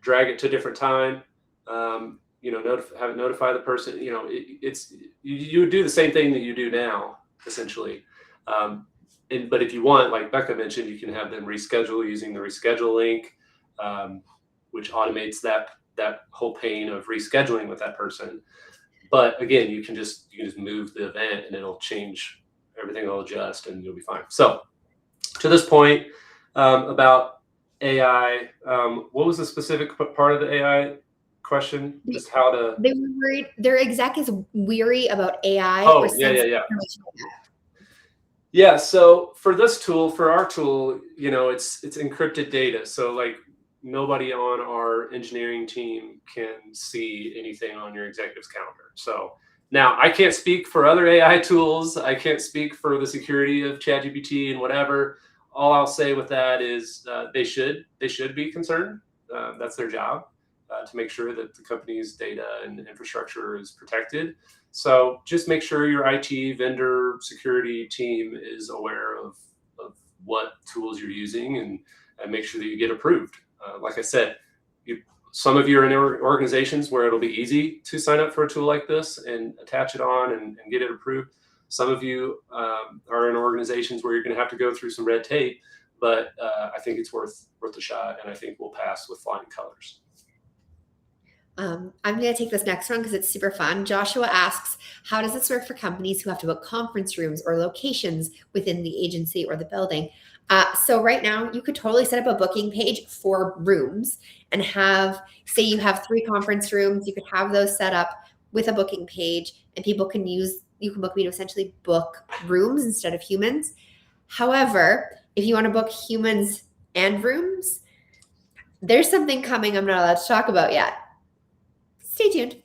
drag it to a different time, have it notify the person. You would do the same thing that you do now, essentially. But if you want, like Becca mentioned, you can have them reschedule using the reschedule link, which automates that whole pain of rescheduling with that person. But again, you can just move the event and it'll change everything. Will adjust and you'll be fine. So to this point about AI, what was the specific part of the AI question? Just how to... They were worried. Their exec is weary about AI. Oh, yeah. Yeah. So for our tool, it's encrypted data. So like, nobody on our engineering team can see anything on your executive's calendar. So now, I can't speak for other AI tools. I can't speak for the security of ChatGPT and whatever. All I'll say with that is they should be concerned. That's their job, to make sure that the company's data and infrastructure is protected. So just make sure your IT vendor security team is aware of what tools you're using and make sure that you get approved. Like I said, some of you are in organizations where it'll be easy to sign up for a tool like this and attach it on and get it approved. Some of you are in organizations where you're going to have to go through some red tape, but I think it's worth a shot, and I think we'll pass with flying colors. I'm going to take this next one because it's super fun. Joshua asks, how does this work for companies who have to book conference rooms or locations within the agency or the building? So right now, you could totally set up a booking page for rooms and say you have 3 conference rooms, you could have those set up with a booking page, and people can YouCanBookMe to essentially book rooms instead of humans. However, if you want to book humans and rooms, there's something coming I'm not allowed to talk about yet. Stay tuned,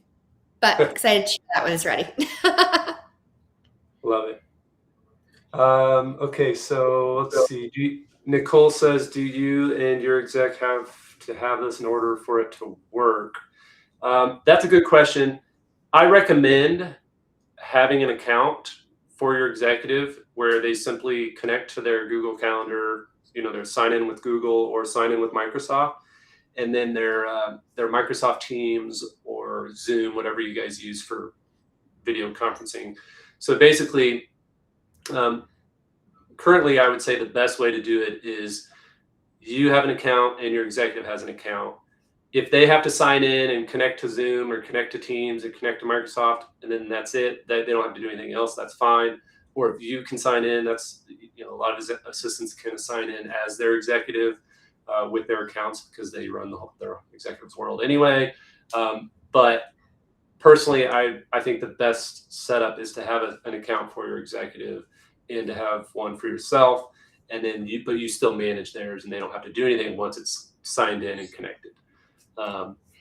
but excited to share that when it's ready. Love it. Okay, so let's see. Nicole says, do you and your exec have to have this in order for it to work? That's a good question. I recommend having an account for your executive where they simply connect to their Google Calendar, they're sign in with Google or sign in with Microsoft, and then their Microsoft Teams or Zoom, whatever you guys use for video conferencing. So basically, currently, I would say the best way to do it is you have an account and your executive has an account. If they have to sign in and connect to Zoom or connect to Teams and connect to Microsoft, and then that's it, they don't have to do anything else, that's fine. Or if you can sign in, that's, a lot of assistants can sign in as their executive with their accounts because they run their executive's world anyway. But personally, I think the best setup is to have an account for your executive and to have one for yourself. And then but you still manage theirs and they don't have to do anything once it's signed in and connected.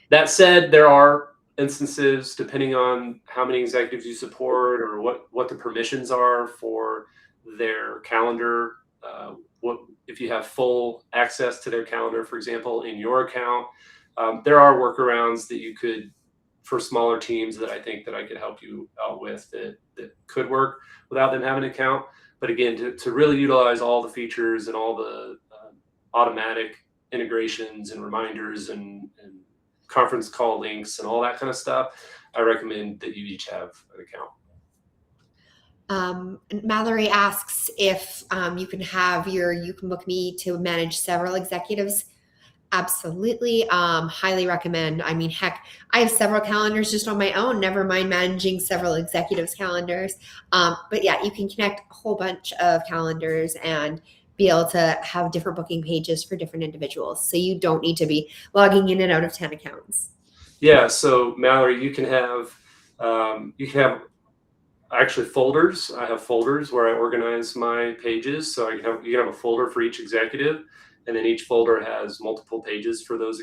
That said, there are instances, depending on how many executives you support or what the permissions are for their calendar, what if you have full access to their calendar, for example, in your account, there are workarounds that you could, for smaller teams, that I think that I could help you out with that could work without them having an account. But again, to really utilize all the features and all the automatic integrations and reminders and conference call links and all that kind of stuff, I recommend that you each have an account. Mallory asks if you can have your YouCanBookMe to manage several executives. Absolutely. Highly recommend. I mean, heck, I have several calendars just on my own, never mind managing several executives' calendars. But yeah, you can connect a whole bunch of calendars and be able to have different booking pages for different individuals. So you don't need to be logging in and out of 10 accounts. Yeah. So Mallory, you can have actually folders. I have folders where I organize my pages. So you can have a folder for each executive, and then each folder has multiple pages for those,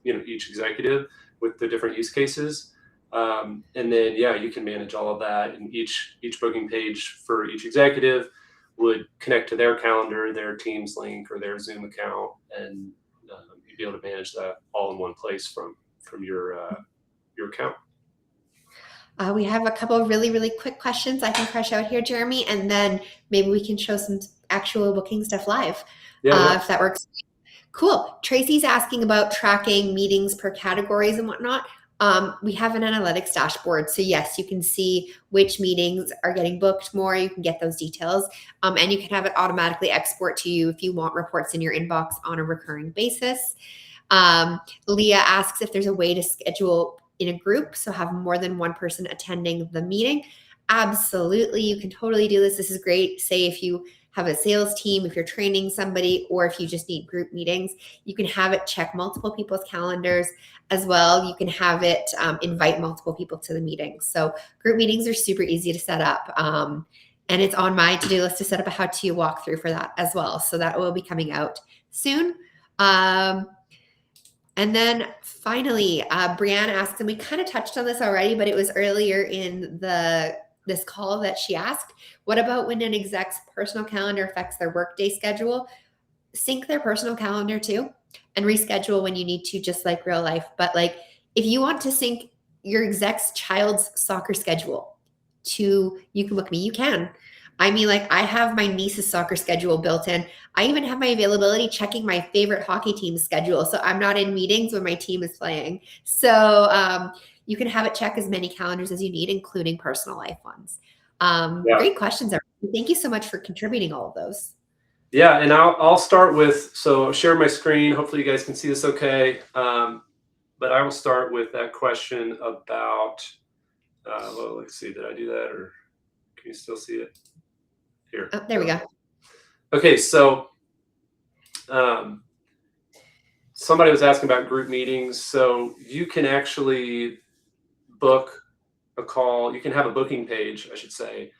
each executive with the different use cases. And then, yeah, you can manage all of that. And each booking page for each executive would connect to their calendar, their Teams link, or their Zoom account, and you'd be able to manage that all in one place from your account. We have a couple of really, really quick questions I can crush out here, Jeremy, and then maybe we can show some actual booking stuff live, if that works. Cool. Tracy's asking about tracking meetings per categories and whatnot. We have an analytics dashboard. So yes, you can see which meetings are getting booked more. You can get those details, and you can have it automatically export to you if you want reports in your inbox on a recurring basis. Leah asks if there's a way to schedule in a group, so have more than one person attending the meeting. Absolutely. You can totally do this. This is great. Say if you have a sales team, if you're training somebody, or if you just need group meetings, you can have it check multiple people's calendars as well. You can have it invite multiple people to the meeting. So group meetings are super easy to set up. And it's on my to-do list to set up a how-to walkthrough for that as well. So that will be coming out soon. And then finally, Brianne asks, and we kind of touched on this already, but it was earlier in this call that she asked, what about when an exec's personal calendar affects their workday schedule? Sync their personal calendar too and reschedule when you need to, just like real life. But like, if you want to sync your exec's child's soccer schedule to YouCanBookMe, you can. I mean, like, I have my niece's soccer schedule built in. I even have my availability checking my favorite hockey team's schedule. So I'm not in meetings when my team is playing. So you can have it check as many calendars as you need, including personal life ones. Great questions, everybody. Thank you so much for contributing all of those. Yeah, and I'll start with, so I'll share my screen. Hopefully you guys can see this okay. But I will start with that question about, well, let's see, did I do that, or can you still see it? Here. Oh, there we go. Okay, so somebody was asking about group meetings. So you can actually book a call. You can have a booking page, I should say,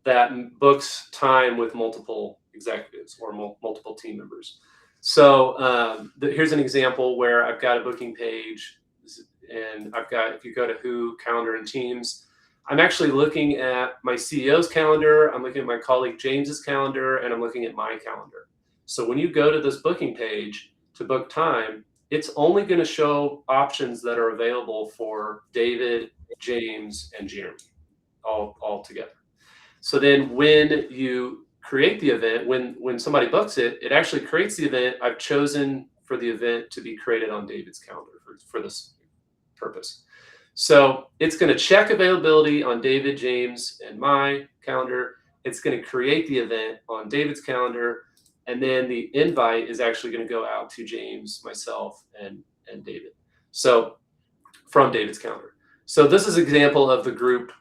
that books time with multiple executives or multiple team members. So here's an example where I've got a booking page, and I've got, if you go to Who, Calendar, and Teams, I'm actually looking at my CEO's calendar, I'm looking at my colleague James's calendar, and I'm looking at my calendar. So when you go to this booking page to book time, it's only going to show options that are available for David, James, and Jeremy all together. So then when you create the event, when somebody books it, it actually creates the event. I've chosen for the event to be created on David's calendar for this purpose. So it's going to check availability on David, James, and my calendar. It's going to create the event on David's calendar. And then the invite is actually going to go out to James, myself, and David. So from David's calendar. So this is an example of the group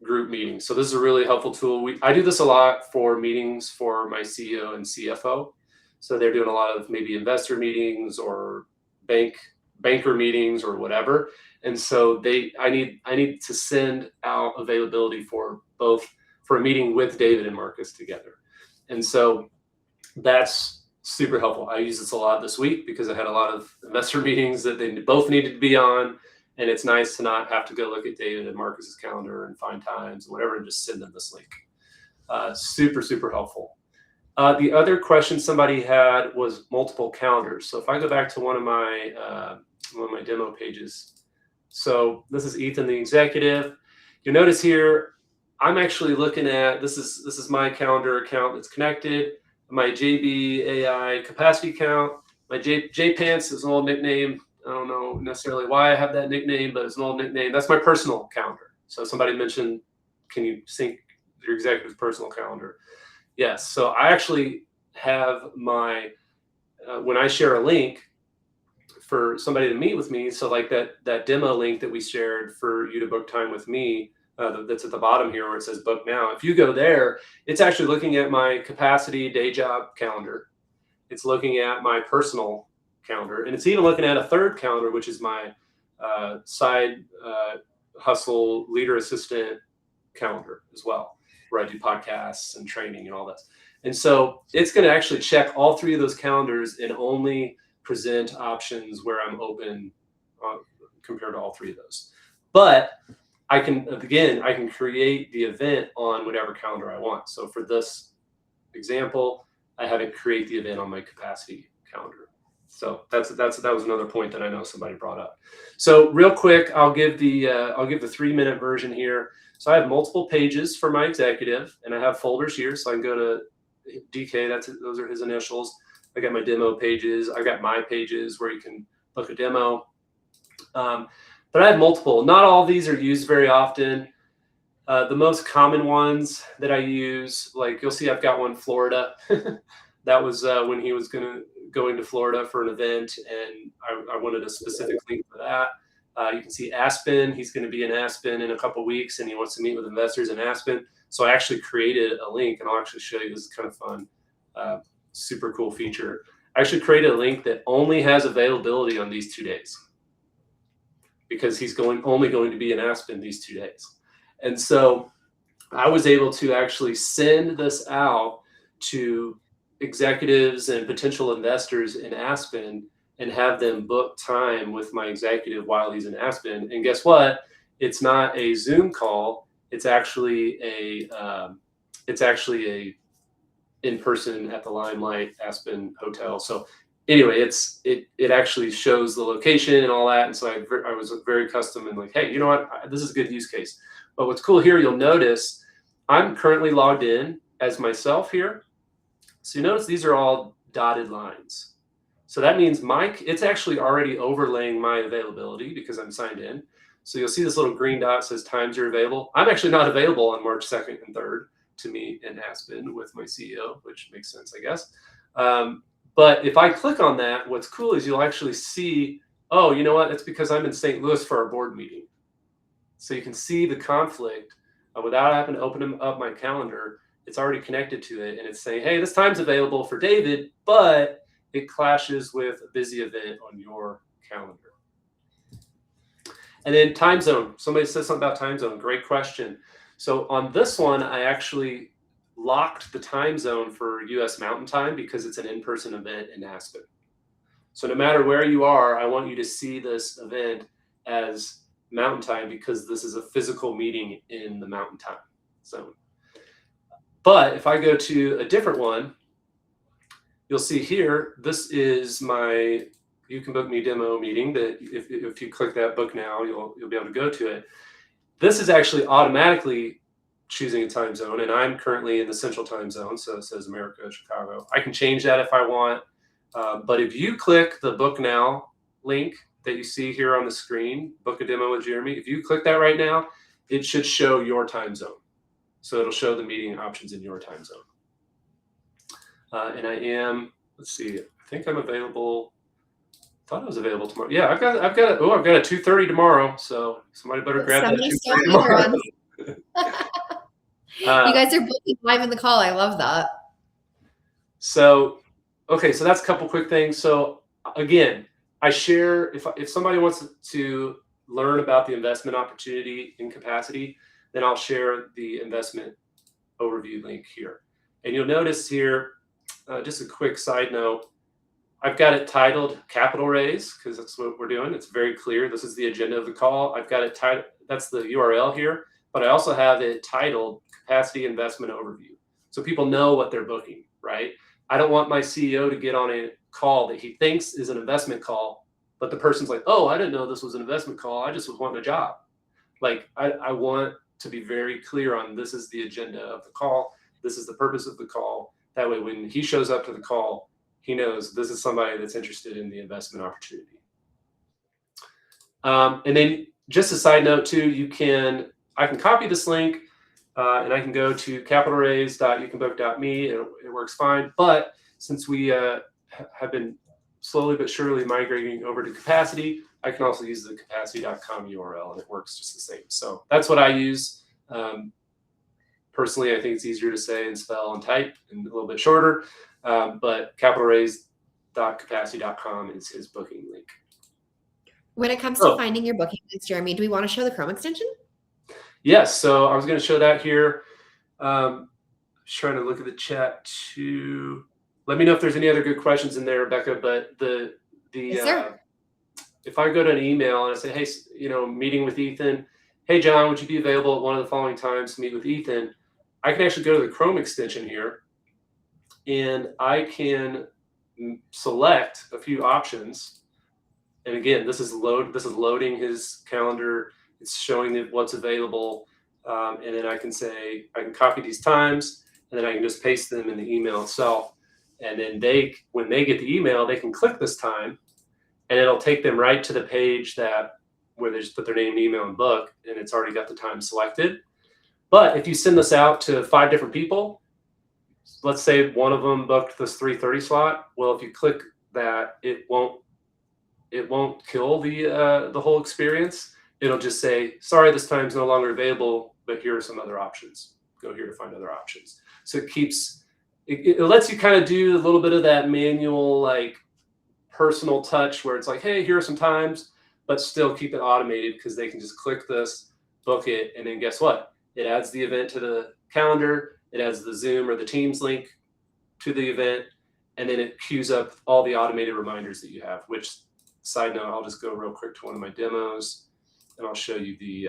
meeting. So this is a really helpful tool. I do this a lot for meetings for my CEO and CFO. So they're doing a lot of maybe investor meetings or banker meetings or whatever. And so I need to send out availability for a meeting with David and Marcus together. And so that's super helpful. I use this a lot this week because I had a lot of investor meetings that they both needed to be on. And it's nice to not have to go look at David and Marcus's calendar and find times and whatever, and just send them this link. Super, super helpful. The other question somebody had was multiple calendars. So if I go back to one of my demo pages, so this is Ethan, the executive. You'll notice here, I'm actually looking at, this is my calendar account that's connected, my JB AI capacity account, my JPants is an old nickname. I don't know necessarily why I have that nickname, but it's an old nickname. That's my personal calendar. So somebody mentioned, can you sync your executive's personal calendar? Yes. So I actually have my, when I share a link for somebody to meet with me, so like that demo link that we shared for you to book time with me, that's at the bottom here where it says book now. If you go there, it's actually looking at my capacity day job calendar. It's looking at my personal calendar, and it's even looking at a third calendar, which is my side hustle leader assistant calendar as well, where I do podcasts and training and all that. And so it's going to actually check all three of those calendars and only present options where I'm open compared to all three of those. But I can create the event on whatever calendar I want. So for this example, I have it create the event on my capacity calendar. So that was another point that I know somebody brought up. So real quick, I'll give the 3-minute version here. So I have multiple pages for my executive, and I have folders here. So I can go to DK. Those are his initials. I got my demo pages. I got my pages where you can book a demo. But I have multiple. Not all of these are used very often. The most common ones that I use, like you'll see, I've got one Florida. That was when he was going to Florida for an event, and I wanted a specific link for that. You can see Aspen. He's going to be in Aspen in a couple of weeks, and he wants to meet with investors in Aspen. So I actually created a link, and I'll actually show you. This is kind of fun, super cool feature. I actually created a link that only has availability on these 2 days because he's only going to be in Aspen these 2 days. And so I was able to actually send this out to executives and potential investors in Aspen and have them book time with my executive while he's in Aspen. And guess what? It's not a Zoom call. It's actually a in-person at the Limelight Aspen Hotel. So anyway, it actually shows the location and all that. And so I was very custom and like, hey, you know what? This is a good use case. But what's cool here, you'll notice I'm currently logged in as myself here. So you notice these are all dotted lines. So that means it's actually already overlaying my availability because I'm signed in. So you'll see this little green dot says times are available. I'm actually not available on March 2nd and 3rd to meet in Aspen with my CEO, which makes sense, I guess. But if I click on that, what's cool is you'll actually see, oh, you know what? It's because I'm in St. Louis for our board meeting. So you can see the conflict without having to open up my calendar. It's already connected to it, and it's saying, hey, this time's available for David, but it clashes with a busy event on your calendar. And then time zone. Somebody said something about time zone. Great question. So on this one, I actually locked the time zone for US Mountain Time because it's an in-person event in Aspen. So no matter where you are, I want you to see this event as Mountain Time because this is a physical meeting in the Mountain Time zone. But if I go to a different one, you'll see here, this is my YouCanBookMe demo meeting that if you click that book now, you'll be able to go to it. This is actually automatically choosing a time zone, and I'm currently in the Central Time Zone, so it says America, Chicago. I can change that if I want, but if you click the Book Now link that you see here on the screen, Book a Demo with Jeremy, if you click that right now, it should show your time zone. So it'll show the meeting options in your time zone. And I am, let's see, I think I'm available. Thought I was available tomorrow. Yeah, I've got a 2:30 tomorrow. So somebody better grab that 2:30 tomorrow. You guys are booking live in the call. I love that. So, okay, so that's a couple quick things. So again, I share, if somebody wants to learn about the investment opportunity in Capacity, then I'll share the investment overview link here. And you'll notice here, just a quick side note, I've got it titled Capital Raise because that's what we're doing. It's very clear. This is the agenda of the call. I've got it titled, that's the URL here, but I also have it titled Capacity Investment Overview. So people know what they're booking, right? I don't want my CEO to get on a call that he thinks is an investment call, but the person's like, oh, I didn't know this was an investment call. I just was wanting a job. Like, I want to be very clear on this is the agenda of the call. This is the purpose of the call. That way, when he shows up to the call, he knows this is somebody that's interested in the investment opportunity. And then just a side note too, I can copy this link and I can go to capitalraise.youcanbook.me. It works fine. But since we have been slowly but surely migrating over to Capacity, I can also use the capacity.com URL and it works just the same. So that's what I use. Personally, I think it's easier to say and spell and type and a little bit shorter. But capitalraise.capacity.com is his booking link. When it comes to finding your booking links, Jeremy, do we want to show the Chrome extension? Yes. So I was going to show that here. Just trying to look at the chat too. Let me know if there's any other good questions in there, Rebecca. But if I go to an email and I say, hey, meeting with Ethan. Hey, John, would you be available at one of the following times to meet with Ethan? I can actually go to the Chrome extension here. And I can select a few options. And again, this is loading his calendar. It's showing what's available. And then I can copy these times, and then I can just paste them in the email itself. And then when they get the email, they can click this time, and it'll take them right to the page where they just put their name, email, and book, and it's already got the time selected. But if you send this out to 5 different people, let's say one of them booked this 3:30 slot. Well, if you click that, it won't kill the whole experience. It'll just say, sorry, this time's no longer available, but here are some other options. Go here to find other options. So it lets you kind of do a little bit of that manual, like personal touch where it's like, hey, here are some times, but still keep it automated because they can just click this, book it, and then guess what? It adds the event to the calendar. It adds the Zoom or the Teams link to the event, and then it queues up all the automated reminders that you have, which, side note, I'll just go real quick to one of my demos, and I'll show you the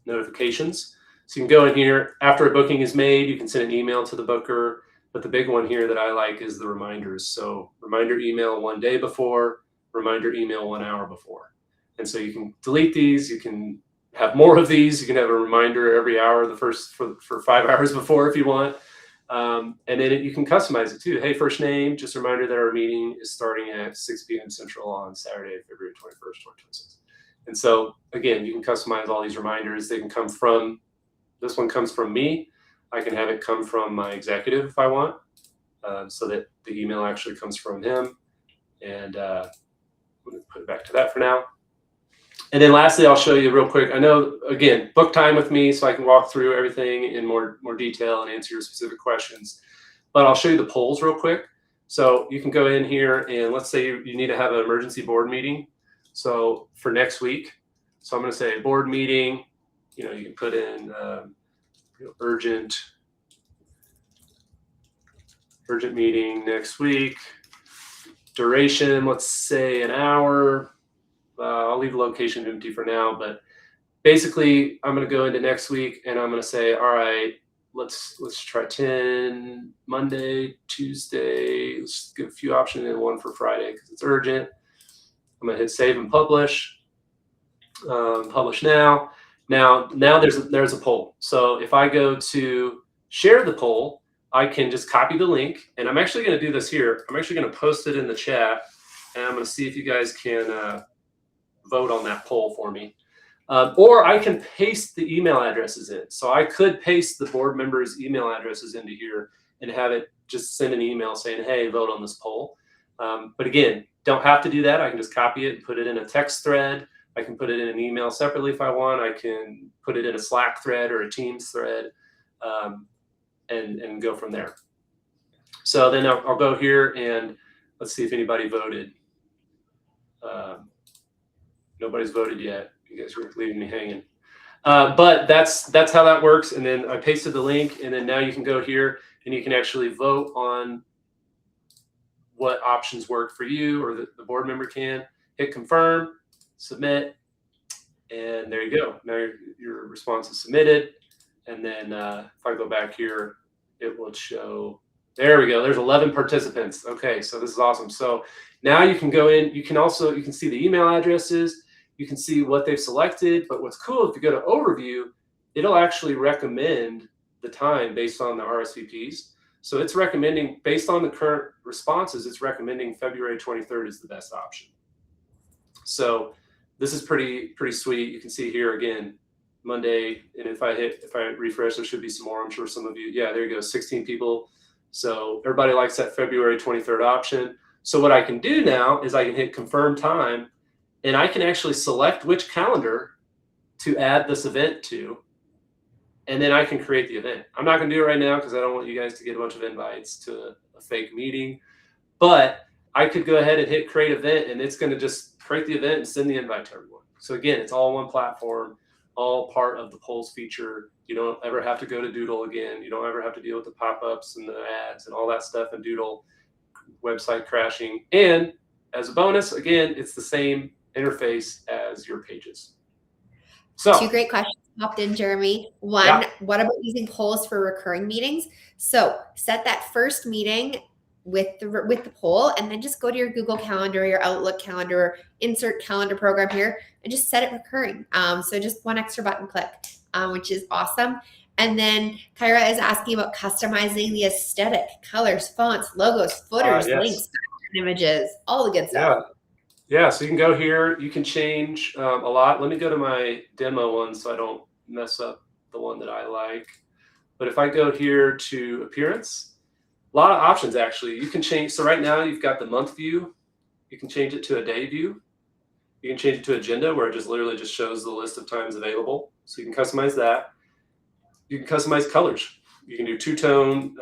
notifications. So you can go in here. After a booking is made, you can send an email to the booker, but the big one here that I like is the reminders. So reminder email 1 day before, reminder email 1 hour before. And so you can delete these. You can have more of these. You can have a reminder every hour, for 5 hours before if you want. And then you can customize it too. Hey, first name, just a reminder that our meeting is starting at 6 p.m. Central on Saturday, February 21st, 2026. And so again, you can customize all these reminders. They can come from, this one comes from me. I can have it come from my executive if I want, so that the email actually comes from him. And I'm going to put it back to that for now. And then lastly, I'll show you real quick. I know, again, book time with me so I can walk through everything in more detail and answer your specific questions. But I'll show you the polls real quick. So you can go in here and let's say you need to have an emergency board meeting. So for next week, so I'm going to say board meeting, you can put in urgent meeting next week. Duration, let's say an hour. I'll leave the location empty for now, but basically I'm going to go into next week and I'm going to say, all right, let's try 10 Monday, Tuesday. Let's give a few options and one for Friday because it's urgent. I'm going to hit save and publish. Publish now. Now there's a poll. So if I go to share the poll, I can just copy the link, and I'm actually going to do this here. I'm actually going to post it in the chat, and I'm going to see if you guys can vote on that poll for me. Or I can paste the email addresses in. So I could paste the board members' email addresses into here and have it just send an email saying, hey, vote on this poll. But again, don't have to do that. I can just copy it and put it in a text thread. I can put it in an email separately if I want. I can put it in a Slack thread or a Teams thread, and go from there. So then I'll go here and let's see if anybody voted. Nobody's voted yet. You guys are leaving me hanging. But that's how that works. And then I pasted the link, and then now you can go here and you can actually vote on what options work for you, or the board member can. Hit confirm, submit, and there you go. Now your response is submitted. And then if I go back here, it will show, there we go. There's 11 participants. Okay, so this is awesome. So now you can go in, you can see the email addresses, you can see what they've selected. But what's cool, if you go to overview, it'll actually recommend the time based on the RSVPs. So it's recommending, based on the current responses, it's recommending February 23rd is the best option. So this is pretty sweet. You can see here again, Monday, and if I refresh, there should be some more. I'm sure some of you, yeah, there you go, 16 people. So everybody likes that February 23rd option. So what I can do now is I can hit confirm time, and I can actually select which calendar to add this event to, and then I can create the event. I'm not going to do it right now because I don't want you guys to get a bunch of invites to a fake meeting, but I could go ahead and hit create event, and it's going to just create the event and send the invite to everyone. So again, it's all one platform, all part of the polls feature. You don't ever have to go to Doodle again. You don't ever have to deal with the pop-ups and the ads and all that stuff and Doodle website crashing. And as a bonus, again, it's the same interface as your pages. So 2 great questions popped in, Jeremy. One, yeah. What about using polls for recurring meetings? So set that first meeting with the poll, and then just go to your Google Calendar, your Outlook calendar, insert calendar program here, and just set it recurring. So just one extra button click, which is awesome. And then Kyra is asking about customizing the aesthetic, colors, fonts, logos, footers, Yes. links, images, all the good stuff. Yeah, so you can go here. You can change a lot. Let me go to my demo one so I don't mess up the one that I like. But if I go here to appearance, a lot of options actually. You can change. So right now you've got the month view. You can change it to a day view. You can change it to agenda, where it just literally just shows the list of times available. So you can customize that. You can customize colors. You can do two-tone,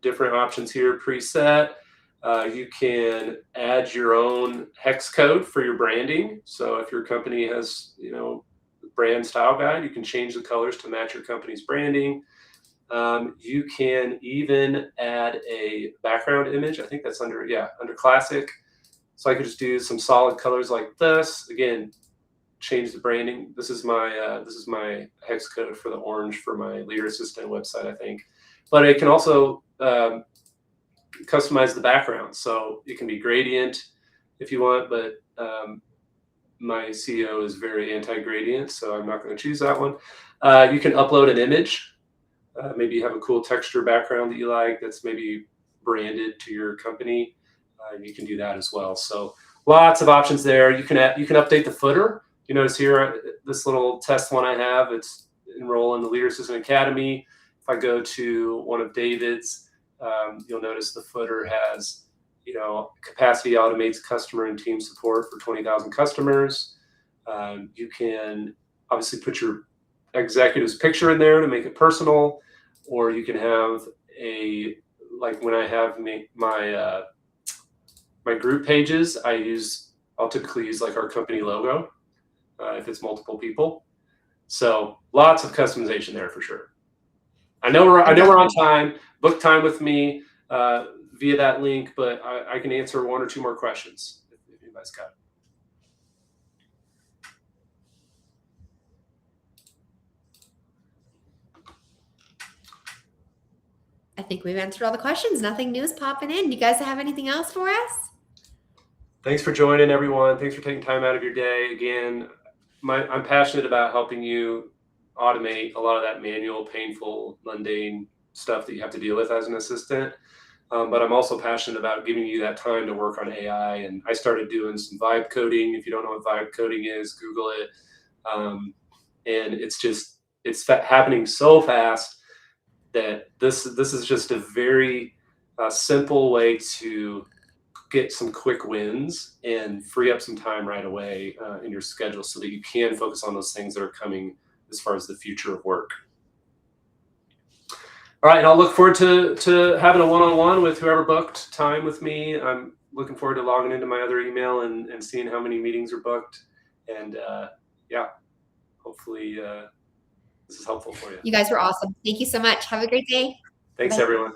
different options here, preset. You can add your own hex code for your branding. So if your company has, brand style guide, you can change the colors to match your company's branding. You can even add a background image. I think that's under classic. So I could just do some solid colors like this. Again, change the branding. This is my hex code for the orange for my Leader Assistant website, I think. But it can also customize the background. So it can be gradient if you want, but my CEO is very anti-gradient, so I'm not going to choose that one. You can upload an image. Maybe you have a cool texture background that you like that's maybe branded to your company. You can do that as well. So lots of options there. You can update the footer. You notice here, this little test one I have, it's enroll in the Leader Assistant Academy. If I go to one of David's, you'll notice the footer has, capacity automates customer and team support for 20,000 customers. You can obviously put your executive's picture in there to make it personal, or you can have like when I have my group pages, I'll typically use like our company logo if it's multiple people. So lots of customization there for sure. I know we're on time. Book time with me via that link, but I can answer 1 or 2 more questions if anybody's got it. I think we've answered all the questions. Nothing new is popping in. Do you guys have anything else for us? Thanks for joining, everyone. Thanks for taking time out of your day. Again, I'm passionate about helping you automate a lot of that manual, painful, mundane stuff that you have to deal with as an assistant. But I'm also passionate about giving you that time to work on AI. And I started doing some vibe coding. If you don't know what vibe coding is, Google it. And it's happening so fast that this is just a very simple way to get some quick wins and free up some time right away in your schedule so that you can focus on those things that are coming as far as the future of work. All right, and I'll look forward to having a one-on-one with whoever booked time with me. I'm looking forward to logging into my other email and seeing how many meetings are booked. And yeah, hopefully this is helpful for you. You guys were awesome. Thank you so much. Have a great day. Thanks, Bye. everyone.